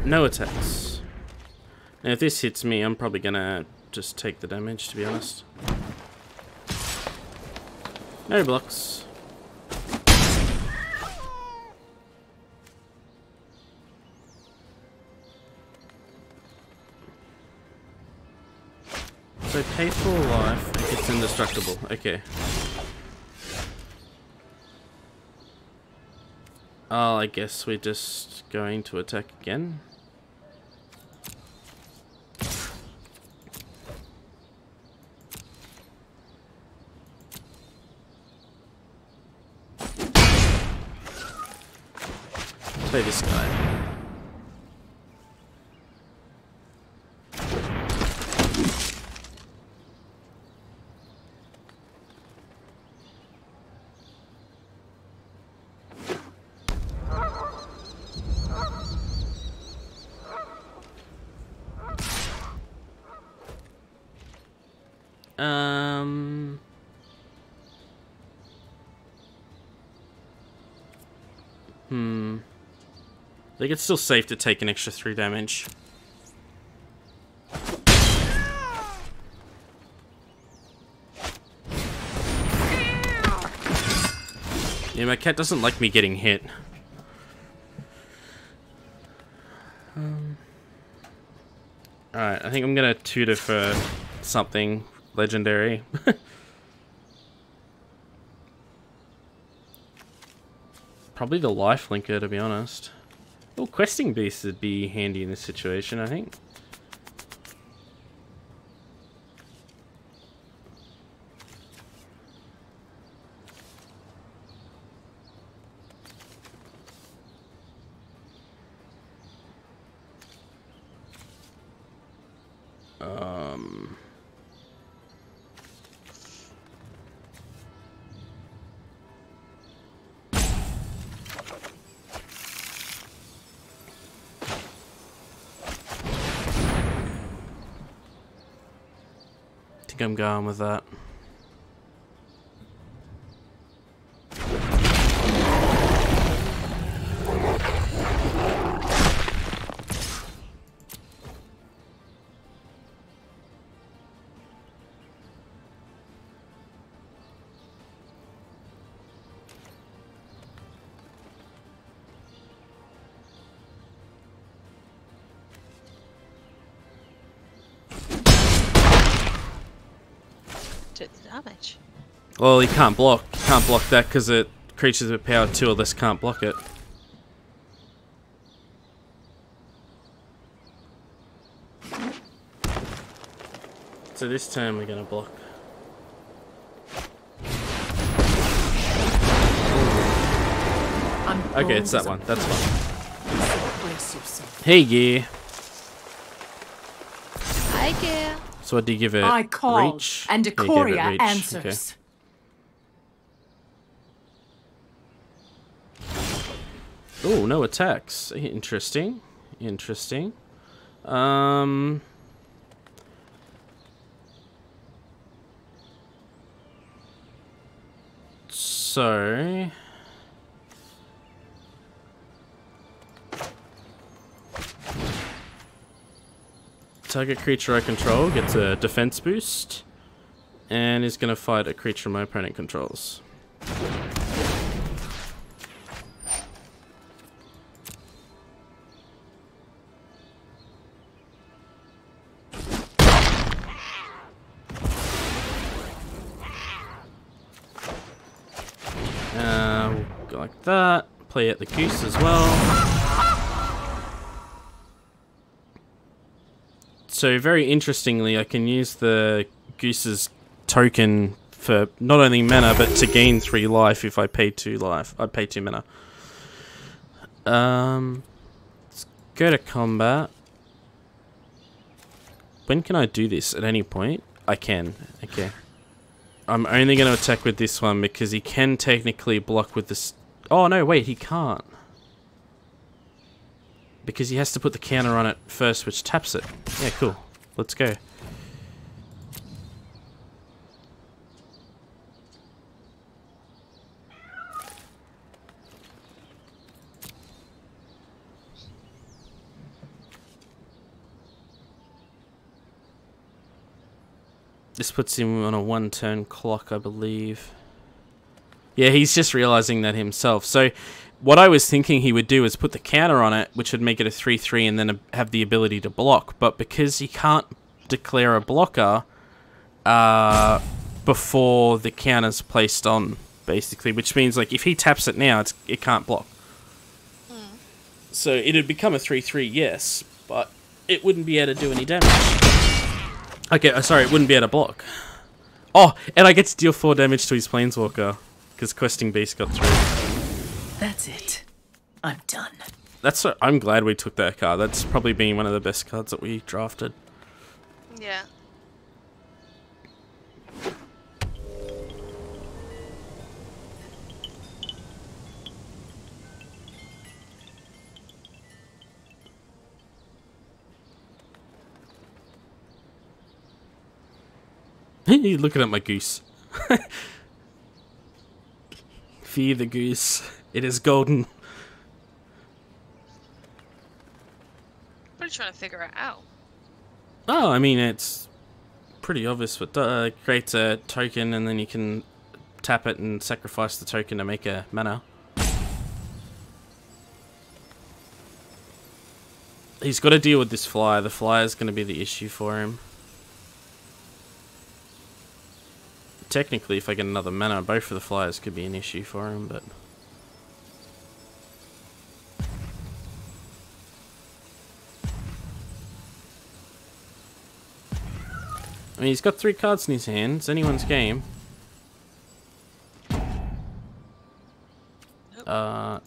No attacks. Now if this hits me, I'm probably gonna just take the damage, to be honest. No blocks. So pay for life if it's indestructible. Okay. Oh, I guess we're just going to attack again. Play this guy. I think it's still safe to take an extra 3 damage. Yeah, my cat doesn't like me getting hit. Alright, I think I'm gonna tutor for something legendary. Probably the life linker, to be honest. Oh, questing beast would be handy in this situation, I think. I think I'm going with that. Do the damage. Well, he can't block. He can't block that because it creatures with power 2 or less can't block it. So this turn we're gonna block. Okay, it's that one. That's fine. Hey, Gear. Hi, Gear. So what do you give it? I call, reach? and Yeah, you gave it Ikoria reach. answers. Okay. Oh, no attacks. Interesting. Interesting. So target creature I control gets a defense boost and is going to fight a creature my opponent controls. We'll go like that. Play at the goose as well. So very interestingly, I can use the goose's token for not only mana, but to gain 3 life if I pay 2 life. I'd pay 2 mana. Let's go to combat. When can I do this? At any point? I can. Okay. I'm only going to attack with this one because he can technically block with this. Oh no, wait, he can't. Because he has to put the counter on it first, which taps it. Yeah, cool. Let's go. This puts him on a 1-turn clock, I believe. Yeah, he's just realizing that himself. So what I was thinking he would do is put the counter on it, which would make it a 3/3 and then have the ability to block. But because he can't declare a blocker before the counter's placed on, basically, which means like if he taps it now, it can't block. So it'd become a 3/3, yes, but it wouldn't be able to do any damage. Okay, sorry, it wouldn't be able to block. Oh, and I get to deal 4 damage to his Planeswalker, because Questing Beast got through. That's it. I'm done. I'm glad we took that card. That's probably been one of the best cards that we drafted. Yeah. You're looking at my goose. Fear the goose. It is golden. What are you trying to figure it out? Oh, I mean, it's pretty obvious. But creates a token, and then you can tap it and sacrifice the token to make a mana. He's got to deal with this flyer. The flyer is going to be the issue for him. Technically, if I get another mana, both of the flyers could be an issue for him, but... I mean, he's got 3 cards in his hand. It's anyone's game. So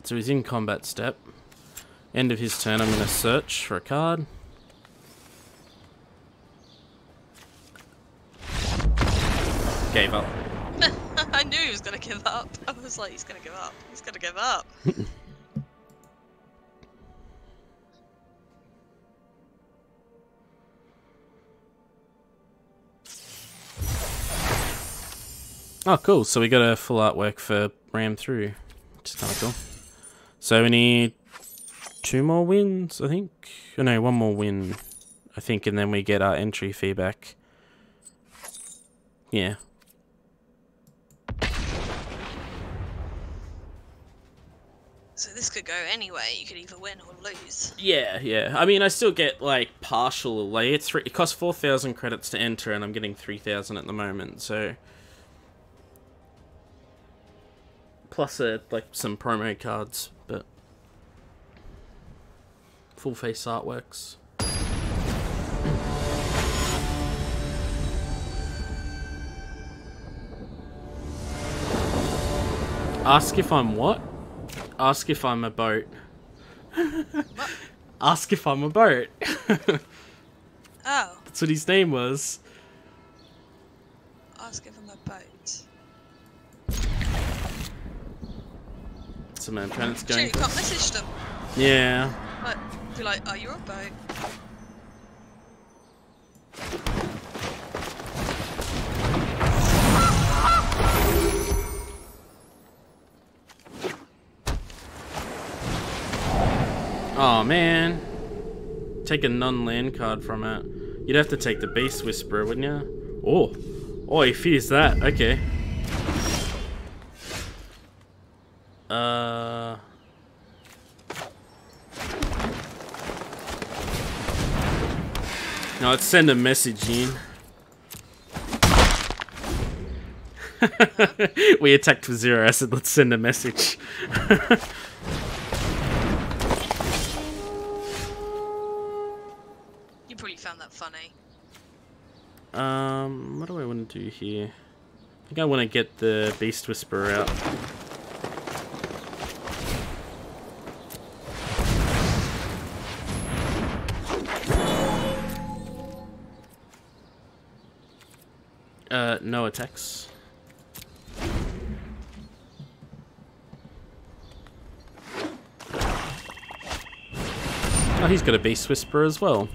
he's in combat step. End of his turn, I'm going to search for a card. Gave up. I knew he was going to give up. I was like, he's going to give up. He's going to give up. Oh, cool. So we got a full artwork for Ram Through, which is kind of cool. So we need 2 more wins, I think. Oh, no, 1 more win, I think, and then we get our entry fee back. Yeah. So this could go anyway. You could either win or lose. Yeah, yeah. I mean, I still get like partial. Like it costs 4,000 credits to enter, and I'm getting 3,000 at the moment. So plus like some promo cards, but full face artworks. Ask if I'm what? Ask if I'm a boat. What? Ask if I'm a boat. Oh. That's what his name was. Ask if I'm a boat. So man, planet's going. Sure, you can't message them. Yeah. But be like, are you a boat? Oh man. Take a non-land card from it. You'd have to take the Beast Whisperer, wouldn't you? Oh. Oh, he fears that. Okay. No, let's send a message in. We attacked with 0 acid. Let's send a message. You probably found that funny. What do I want to do here? I think I want to get the Beast Whisperer out. No attacks. Oh, he's got a Beast Whisperer as well.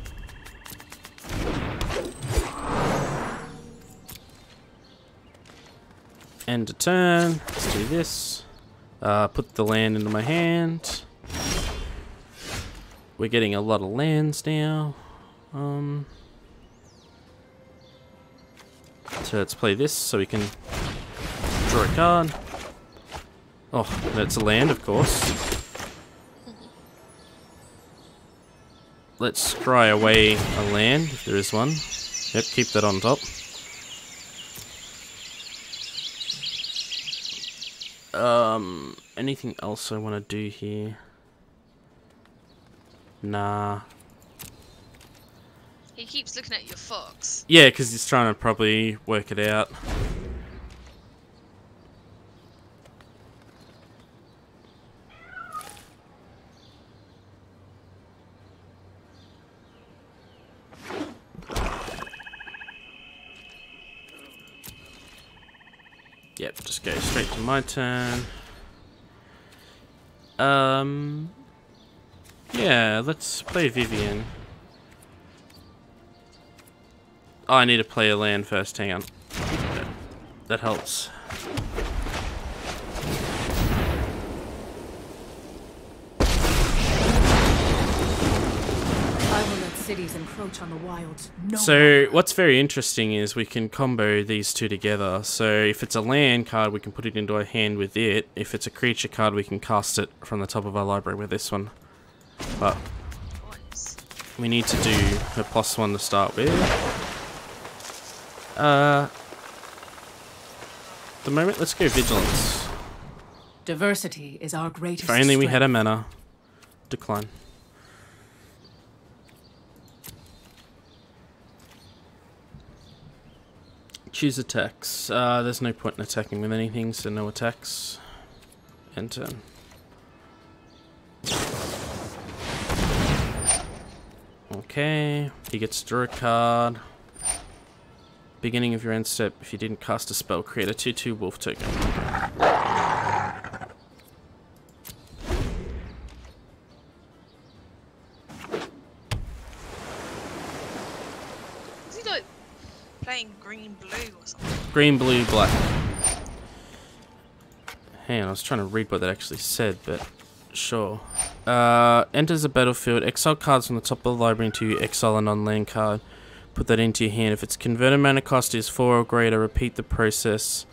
End a turn. Let's do this. Put the land into my hand. We're getting a lot of lands now. So let's play this so we can draw a card. Oh, that's a land, of course. Let's scry away a land, if there is one. Yep, keep that on top. Anything else I want to do here? Nah. He keeps looking at your fox. Yeah, because he's trying to probably work it out. Yep, just go straight to my turn. Yeah, let's play Vivian. Oh, I need to play a land first, hang on. That helps. I will let cities encroach on the wilds. No So, longer. what's very interesting is we can combo these two together. So, if it's a land card, we can put it into our hand with it. If it's a creature card, we can cast it from the top of our library with this one. But we need to do a +1 to start with. The moment, let's go Vigilance. Diversity is our greatest If only we strength. had a mana. Decline. Choose attacks. There's no point in attacking with anything, so no attacks. End turn. Okay, he gets to draw a card. Beginning of your end step, if you didn't cast a spell, create a 2/2 wolf token. Is he like playing green blue or something? Green, blue, black. Hang on, I was trying to read what that actually said, but sure. Enters the battlefield, exile cards from the top of the library into exile a non-land card. Put that into your hand. If its converted mana cost is 4 or greater, repeat the process.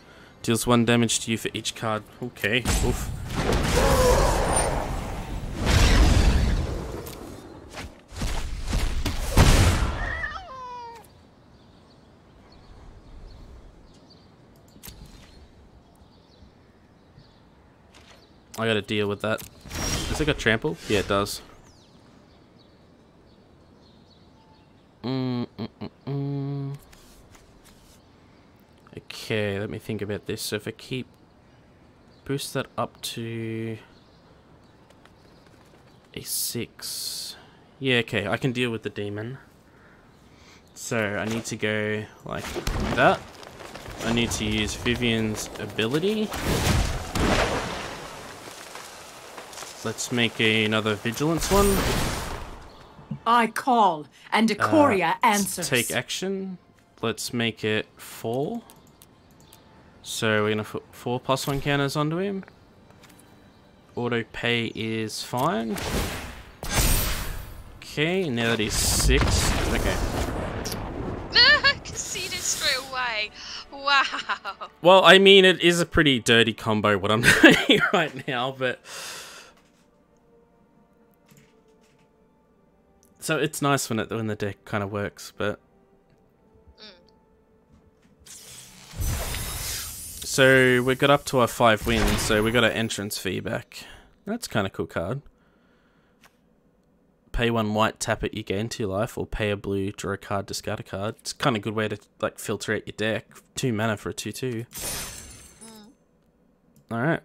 Deals 1 damage to you for each card. Okay, oof. I gotta deal with that. Does it got trample? Yeah, it does. Okay, let me think about this. So if I keep... boost that up to... a 6. Yeah, okay, I can deal with the demon. So I need to go like that. I need to use Vivian's ability. Let's make another vigilance one. I call, and Decoria answers. Take action. Let's make it 4. So we're gonna put 4 +1 counters onto him. Auto pay is fine. Okay, now that he's 6. Okay. Conceded straight away. Wow. Well, I mean, it is a pretty dirty combo what I'm doing right now, but... So it's nice when the deck kind of works, but... So we got up to our 5 wins, so we got our entrance fee back. That's kind of cool card. Pay 1 white, tap it, you gain 2 life, or pay a blue, draw a card, discard a card. It's kind of a good way to like filter out your deck. 2 mana for a 2/2. Alright.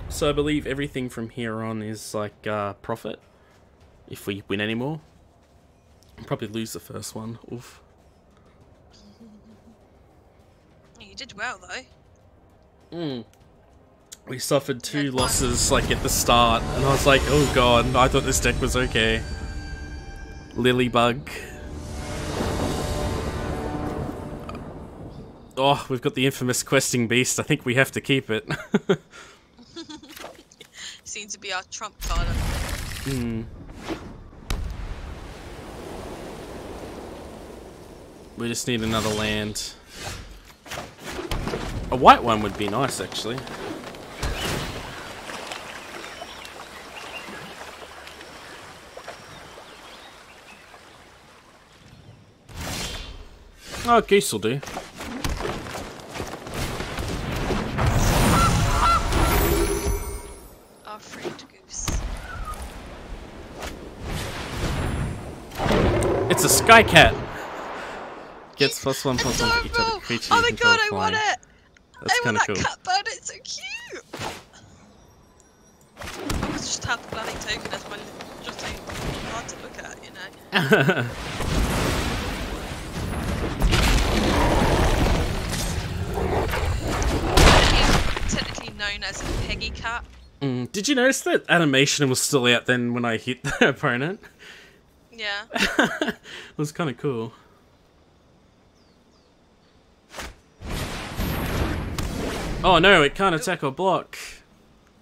So I believe everything from here on is like profit. If we win anymore. I'll probably lose the first one. Oof. You did well though. We suffered 2 losses like at the start, and I was like, oh god, I thought this deck was okay. Lilybug. Oh, we've got the infamous questing beast. I think we have to keep it. Seems to be our trump card. We just need another land. A white one would be nice, actually. Oh, Goose will do. Our friend Goose. It's a Sky Cat! Gets +1/+1 for each other creature. Oh my god, I want it! That's kind of cool. I want that cat bird, it's so cute! I was just have the bloody token as my just a hard to look at, you know? Technically known as a Peggy cat. Did you notice that animation was still out then when I hit the opponent? Yeah. It was kind of cool. Oh no, it can't attack or block.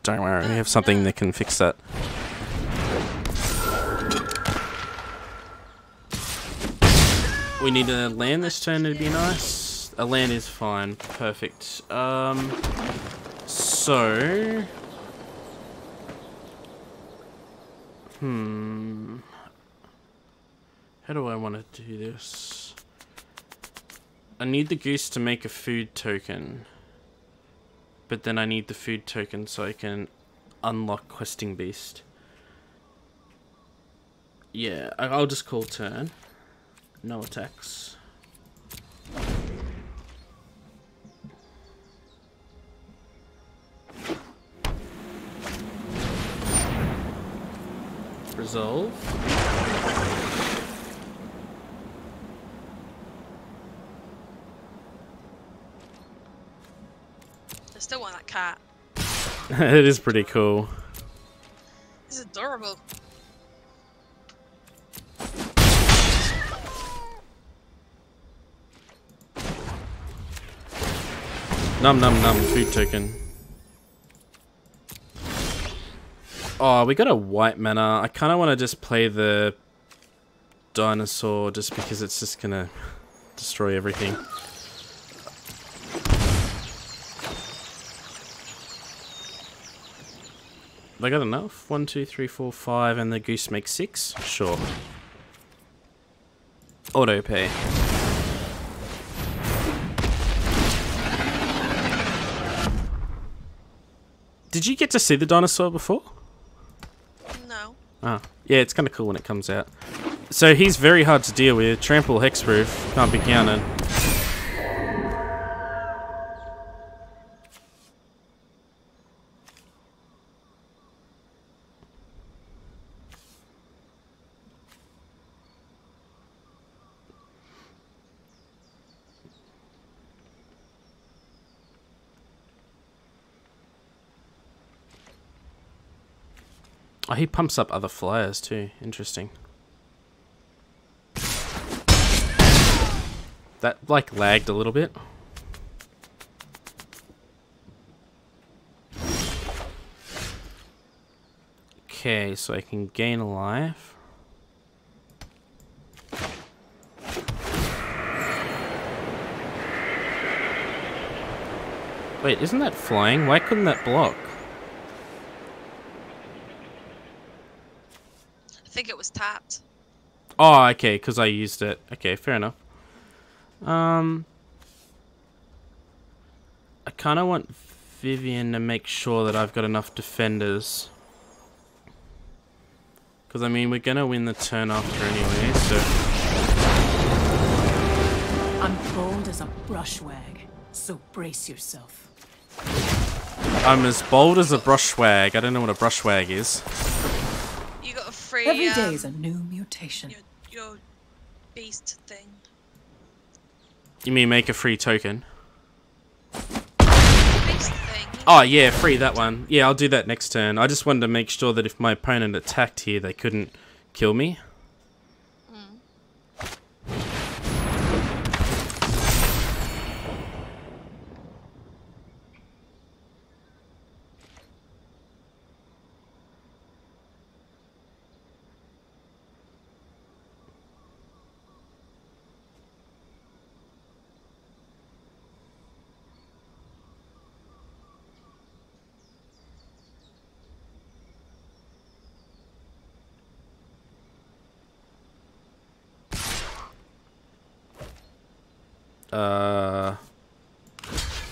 Don't worry, we have something that can fix that. We need a land this turn, it'd be nice. A land is fine, perfect. So... How do I want to do this? I need the goose to make a food token. But then I need the food token so I can unlock Questing Beast. Yeah, I'll just call turn. No attacks. Resolve. I still want that cat. It is pretty cool. It's adorable. Num num num, food token. Oh, we got a white mana. I kind of want to just play the dinosaur just because it's just gonna destroy everything. Have I got enough? 1, 2, 3, 4, 5, and the goose makes 6? Sure. Auto pay. Did you get to see the dinosaur before? No. Ah, yeah, it's kind of cool when it comes out. So he's very hard to deal with. Trample, hexproof, can't be counted. Oh, he pumps up other flyers too. Interesting. That, like, lagged a little bit. Okay, so I can gain a life. Wait, isn't that flying? Why couldn't that block? I think it was tapped. Oh, okay, because I used it. Okay, fair enough. I kind of want Vivian to make sure that I've got enough defenders. Because, I mean, we're going to win the turn after anyway, so... I'm bold as a brushwag, so brace yourself. I'm as bold as a brushwag. I don't know what a brushwag is. You got a free. Every day is a new mutation. Your beast thing. You mean make a free token? Beast thing. Oh, yeah, free that one. Yeah, I'll do that next turn. I just wanted to make sure that if my opponent attacked here, they couldn't kill me.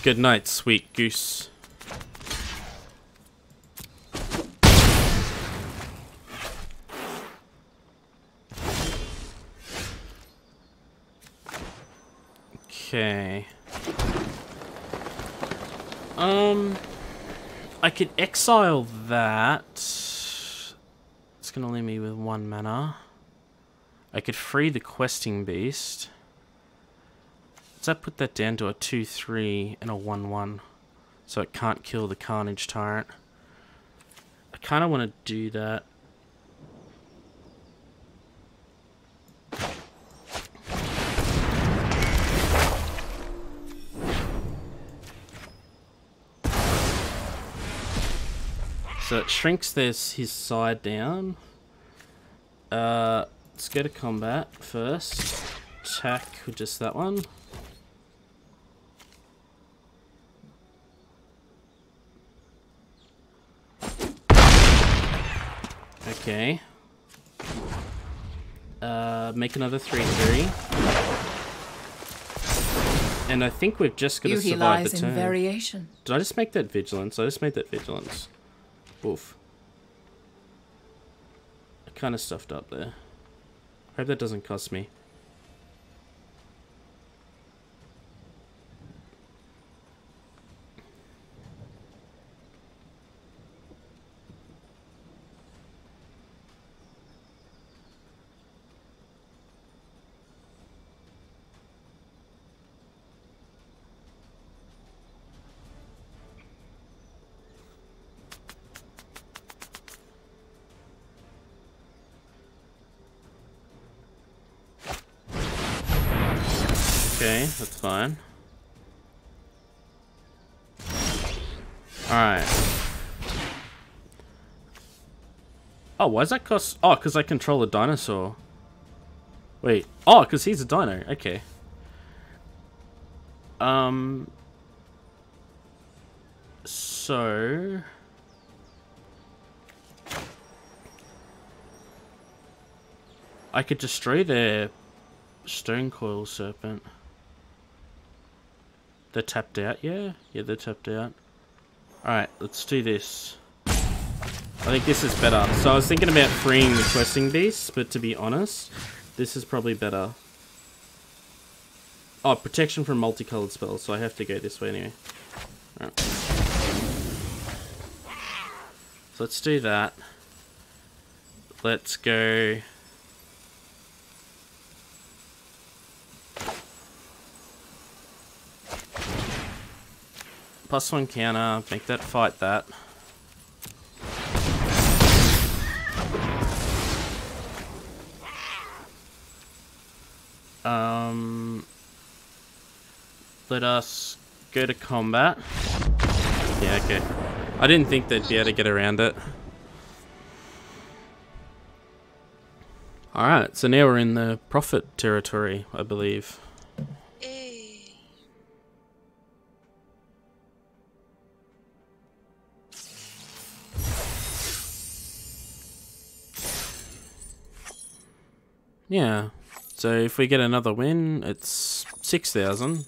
Good night, sweet goose. Okay. I could exile that. It's gonna leave me with 1 mana. I could free the questing beast. Does that put that down to a 2/3 and a 1/1? So it can't kill the Carnage Tyrant. I kind of want to do that. So it shrinks his side down. Let's go to combat first. Attack with just that one. Okay. Make another 3/3. And I think we've just got to survive the turn. Variation. Did I just make that vigilance? I just made that vigilance. Oof. I kind of stuffed up there. Hope that doesn't cost me. Okay, that's fine. Alright. Oh, why does that cost... Oh, because I control a dinosaur. Wait. Oh, because he's a dino. Okay. So... I could destroy their Stone Coil Serpent. They're tapped out, yeah? Yeah, they're tapped out. Alright, let's do this. I think this is better. So I was thinking about freeing the questing beasts, but to be honest, this is probably better. Oh, protection from multicolored spells, so I have to go this way anyway. Alright. So let's do that. Let's go... +1 counter, make that fight that. Let us go to combat. Yeah, okay. I didn't think they'd be able to get around it. Alright, so now we're in the profit territory, I believe. Yeah, so if we get another win, it's 6,000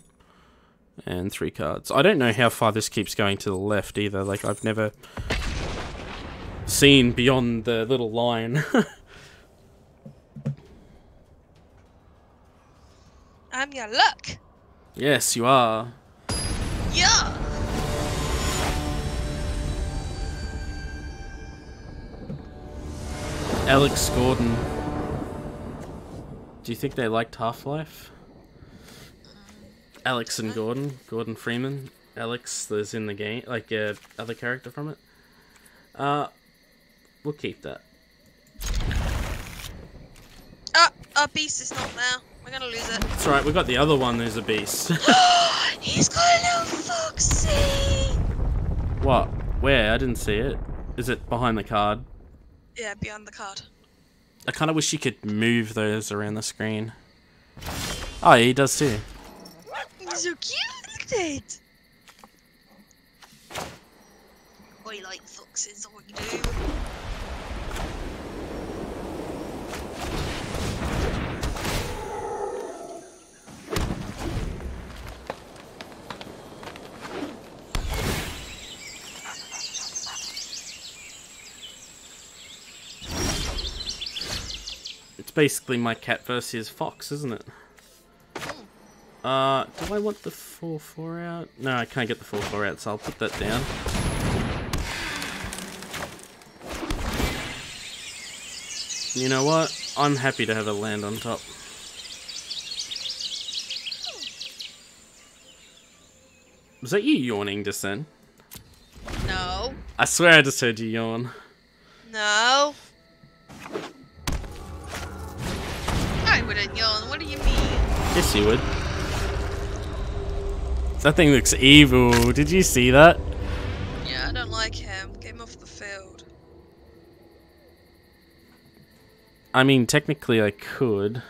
and 3 cards. I don't know how far this keeps going to the left either. Like, I've never seen beyond the little line. I'm your luck. Yes, you are. Yeah. Alex Gordon. Do you think they liked Half-Life? Alex and Gordon. Gordon Freeman. Alex, there's in the game. Like, other character from it. We'll keep that. Our beast is not there. We're gonna lose it. That's right, we got the other one who's a beast. He's got a little foxy! What? Where? I didn't see it. Is it behind the card? Yeah, behind the card. I kind of wish you could move those around the screen. Oh, yeah, he does too. He's so cute, look at it! I like foxes, I do. It's basically my cat versus his fox, isn't it? Do I want the 4/4 out? No, I can't get the 4/4 out, so I'll put that down. You know what? I'm happy to have a land on top. Was that you yawning just then? No. I swear I just heard you yawn. No. I wouldn't yawn, what do you mean? Yes, you would. That thing looks evil. Did you see that? Yeah, I don't like him. Get him off the field. I mean, technically I could.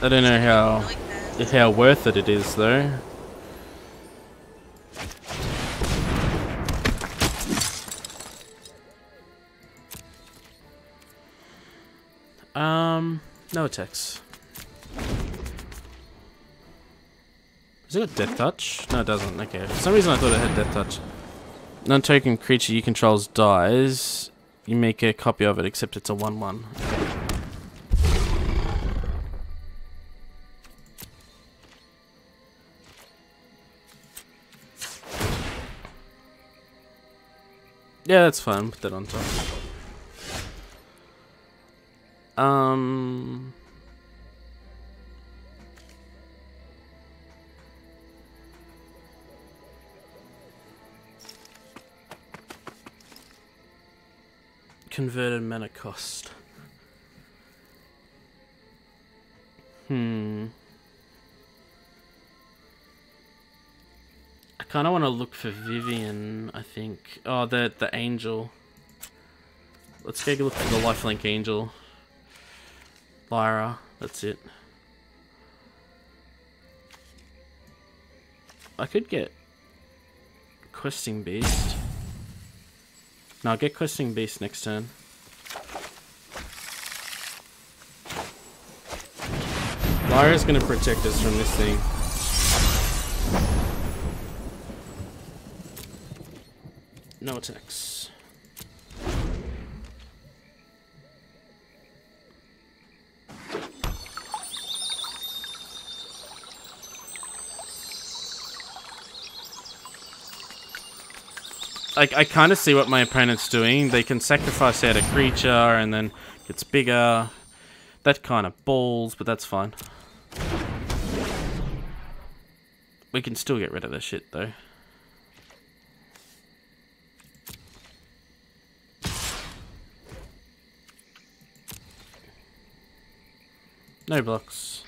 I don't know how worth it is, though. No attacks. Has it got Death Touch? No, it doesn't. Okay. For some reason I thought it had Death Touch. Non-token creature you control dies. You make a copy of it, except it's a 1/1. Yeah, that's fine. Put that on top. Converted mana cost. I kind of want to look for Vivian, I think. Oh, the angel. Let's go look for the lifelink angel. Lyra, that's it. I could get Questing Beast. No, I'll get Questing Beast next turn. Lyra's gonna protect us from this thing. No attacks. I kind of see what my opponent's doing. They can sacrifice out a creature and then it gets bigger. That kind of balls, but that's fine. We can still get rid of this shit though. No blocks.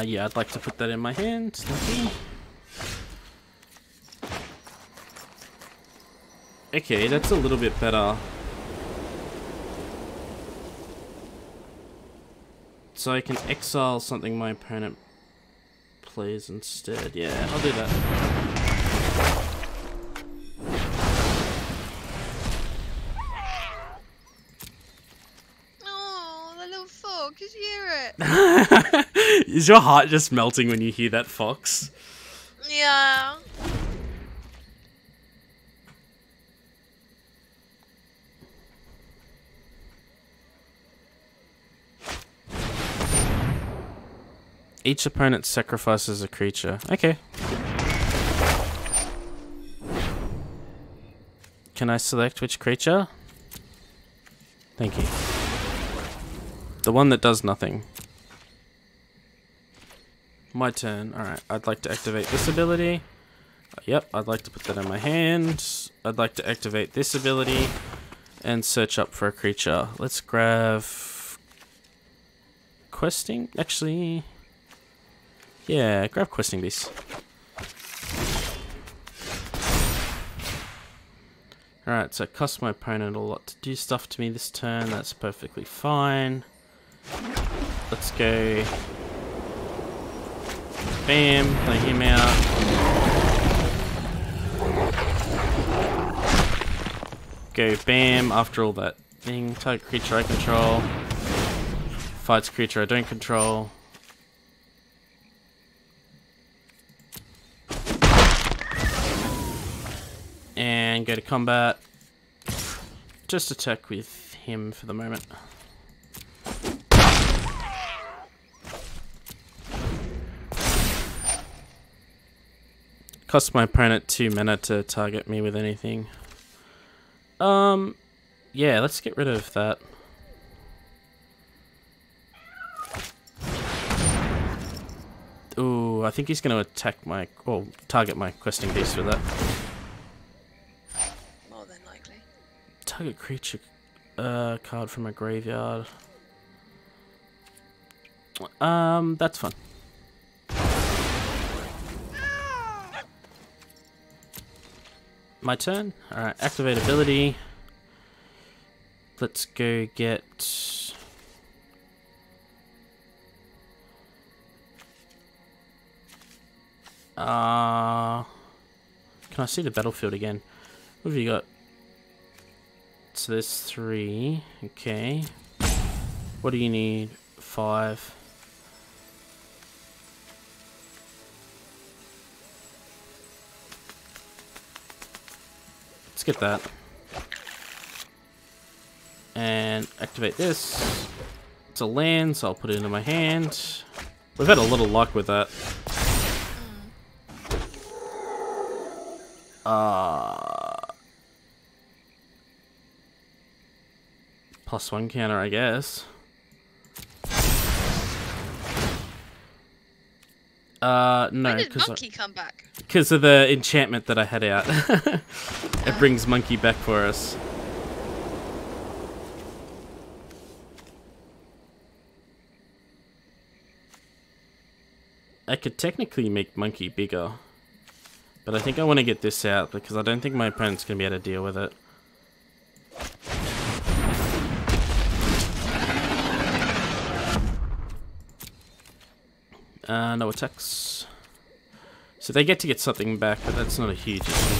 Yeah, I'd like to put that in my hand. Thank you. Okay, that's a little bit better. So I can exile something my opponent plays instead. Yeah, I'll do that. Oh, the little frog, could you hear it? Is your heart just melting when you hear that fox? Yeah. Each opponent sacrifices a creature. Okay. Can I select which creature? Thank you. The one that does nothing. My turn. Alright, I'd like to activate this ability. Yep, I'd like to put that in my hand. I'd like to activate this ability and search up for a creature. Let's grab questing. Actually, yeah, grab questing beast. Alright, so it costs my opponent a lot to do stuff to me this turn. That's perfectly fine. Let's go. Bam, play him out. Go bam after all that thing. Target creature I control. Fights creature I don't control. And go to combat. Just attack with him for the moment. Cost my opponent 2 mana to target me with anything. Yeah, let's get rid of that. Ooh, I think he's going to attack my, or target my questing beast with that. More than likely. Target creature card from a graveyard. That's fun. My turn. Alright, activate ability. Let's go get... Can I see the battlefield again? What have you got? So there's 3. Okay. What do you need? 5. Let's get that. And activate this. It's a land, so I'll put it into my hand. We've had a little luck with that. +1 counter, I guess. No, When did Monkey come back? because of the enchantment that I had out. It brings Monkey back for us. I could technically make Monkey bigger, but I think I want to get this out because I don't think my opponent's going to be able to deal with it. No attacks. So they get to get something back, but that's not a huge issue.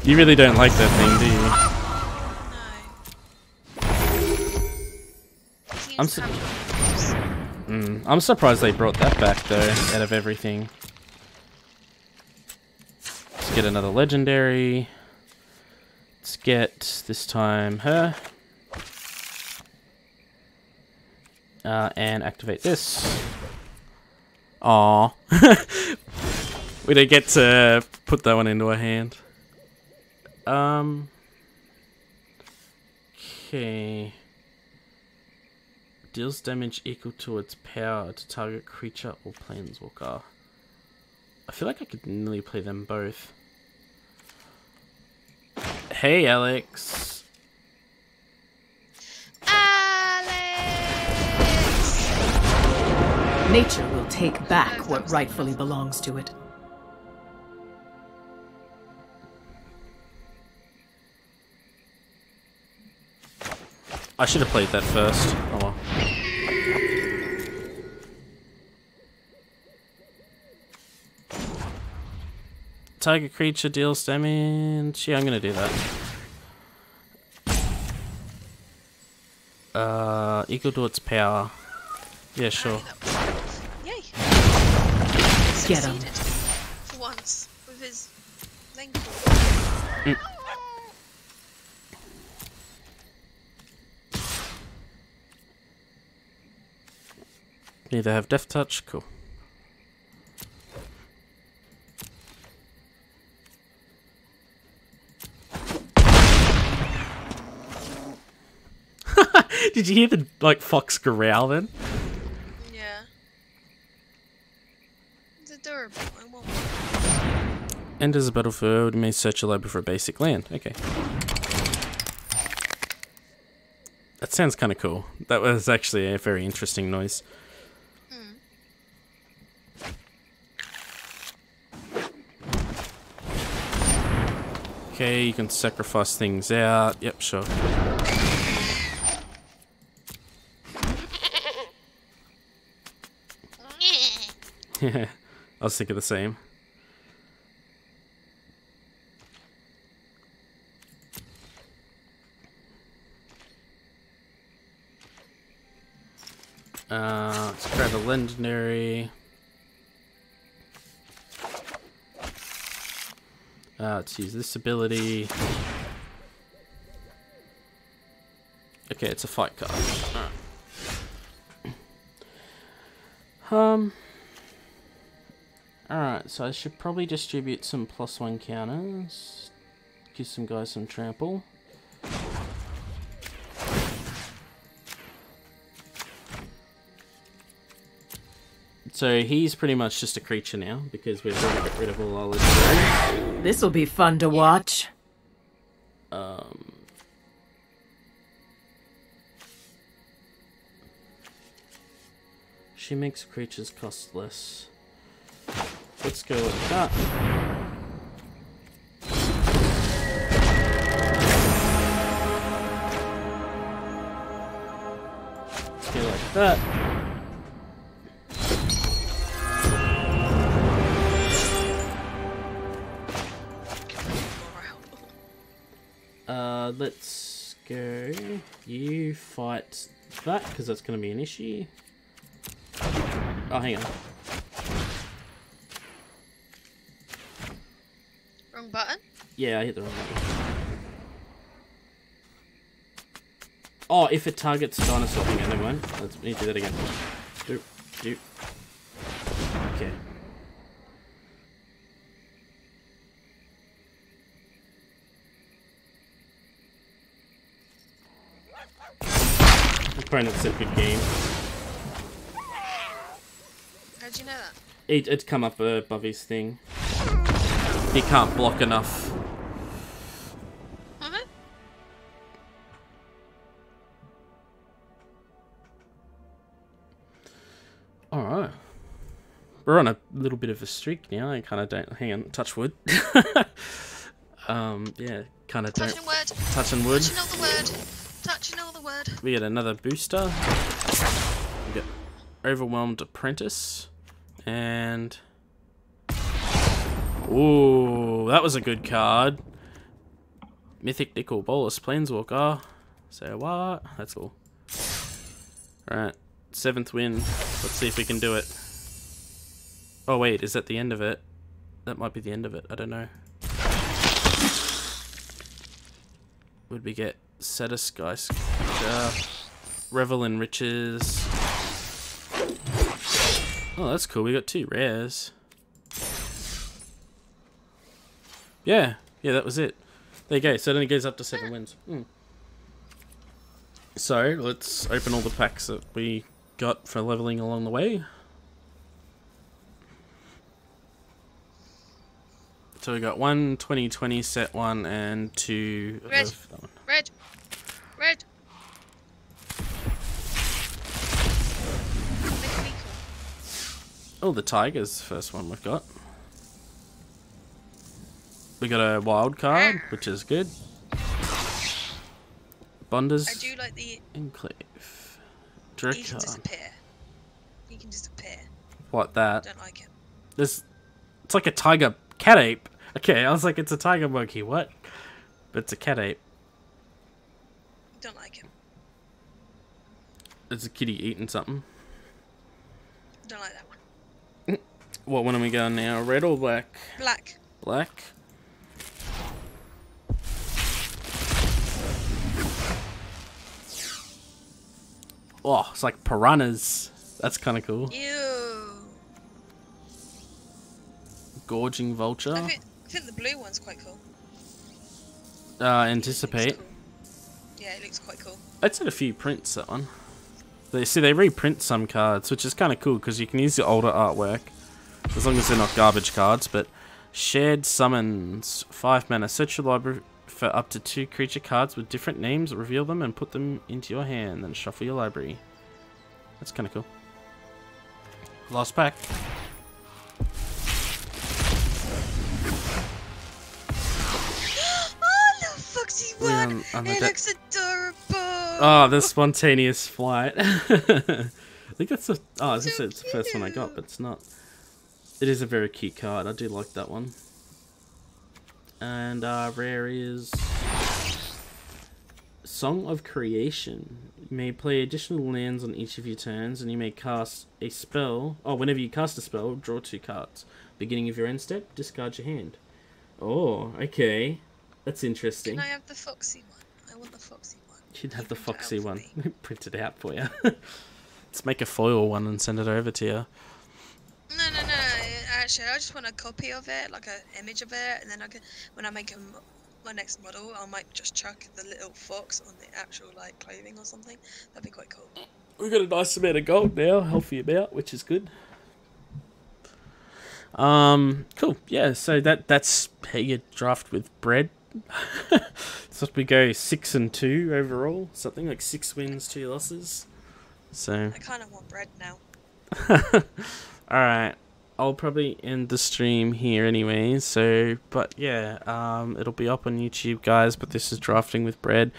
You really don't like that thing, do you? No. I'm surprised they brought that back, though, out of everything. Let's get another legendary. Let's get, this time, her. And activate this. Aww. We don't get to put that one into our hand. Okay. Deals damage equal to its power to target creature or planeswalker. I feel like I could nearly play them both. Hey, Alex. Nature will take back what rightfully belongs to it. I should have played that first. Oh well. Target creature deals damage. Yeah, I'm gonna do that. Equal to its power. Yeah, sure. Yay! Get him. For once, with his length. Neither have Death Touch. Cool. Did you hear the fox growl then? Yeah. It's adorable. I want one. Enters the battlefield. You may search your library for a basic land. Okay. That sounds kind of cool. That was actually a very interesting noise. Okay, you can sacrifice things out. Yep, sure. I was thinking the same. Let's grab a legendary. Let's use this ability. Okay, it's a fight card. Alright. Alright, so I should probably distribute some +1 counters. Give some guys some trample. So he's pretty much just a creature now, because we've already got rid of all our legendaries. This'll be fun to watch. She makes creatures cost less. Let's go with that. Let's go like that. Let's go. You fight that, because that's going to be an issue. Oh, hang on. Wrong button? Yeah, I hit the wrong button. Oh, if it targets a dinosaur. Hang on, never mind. Let's need to do that again. Do. Okay. Opponent said good game. How'd you know that? It'd come up above his thing. He can't block enough. Alright. We're on a little bit of a streak now. I kind of don't... Hang on, touch wood. Yeah, kind of don't... Touching wood. Touching wood. Touching not the word. touching all the word. We get another booster. We get Overwhelmed Apprentice. And... ooh, that was a good card. Mythic Nickel Bolus Planeswalker. So what? That's cool. Alright, 7th win. Let's see if we can do it. Oh wait, is that the end of it? That might be the end of it, I don't know. Would we get Set a Sky Revel in Riches? Oh, that's cool, we got 2 rares. Yeah, that was it. There you go, so it only goes up to 7 wins. So, let's open all the packs that we got for leveling along the way. So we got 1 2020 set 1 and 2 Red. of that one. Red. Red. Make me cool. Oh, the Tiger's the first one we've got. We got a wild card, which is good. Bonders. I do like the... Enclave. He Direct can card. disappear. He can disappear. What, that? Don't like him. It's like a tiger cat ape. Okay, I was like, it's a tiger monkey. What? But it's a cat ape. Don't like him. It's a kitty eating something. Don't like that one. What one are we going now? Red or black? Black. Black. Oh, it's like piranhas. That's kind of cool. Ew. Gorging vulture. I think the blue one's quite cool. Anticipate. Cool. Yeah, it looks quite cool. It's had a few prints, that one. They reprint some cards, which is kind of cool because you can use the older artwork as long as they're not garbage cards. But shared summons, 5 mana. Search your library for up to 2 creature cards with different names, reveal them and put them into your hand, then shuffle your library. That's kind of cool. Last pack. Oh, little foxy one! It looks adorable! Oh, the spontaneous flight. I think that's the... oh, I was gonna say it's the first one I got, but it's not. It is a very cute card. I do like that one. And rare is Song of Creation. You may play additional lands on each of your turns, and you may cast a spell. Oh, whenever you cast a spell, draw 2 cards. Beginning of your end step, discard your hand. Oh, okay. That's interesting. Can I have the foxy one? I want the foxy one. You'd have the Print it foxy out for one. me. Print it out for you. Let's make a foil one and send it over to you. No. Actually, I just want a copy of it, like an image of it, and then I can, when I make my next model, I might just chuck the little fox on the actual like clothing or something. That'd be quite cool. We've got a nice amount of gold now, healthy amount, which is good. Cool. Yeah, so that's how you draft with bread. So we go 6-2 overall, something like 6 wins, 2 losses. So I kind of want bread now. alright, I'll probably end the stream here anyway, so, but yeah, it'll be up on YouTube, guys, but this is Drafting with Bread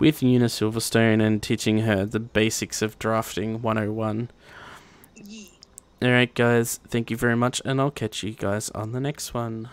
with Yuna Silverstone and teaching her the basics of drafting 101. Yeah. Alright guys, thank you very much, and I'll catch you guys on the next one.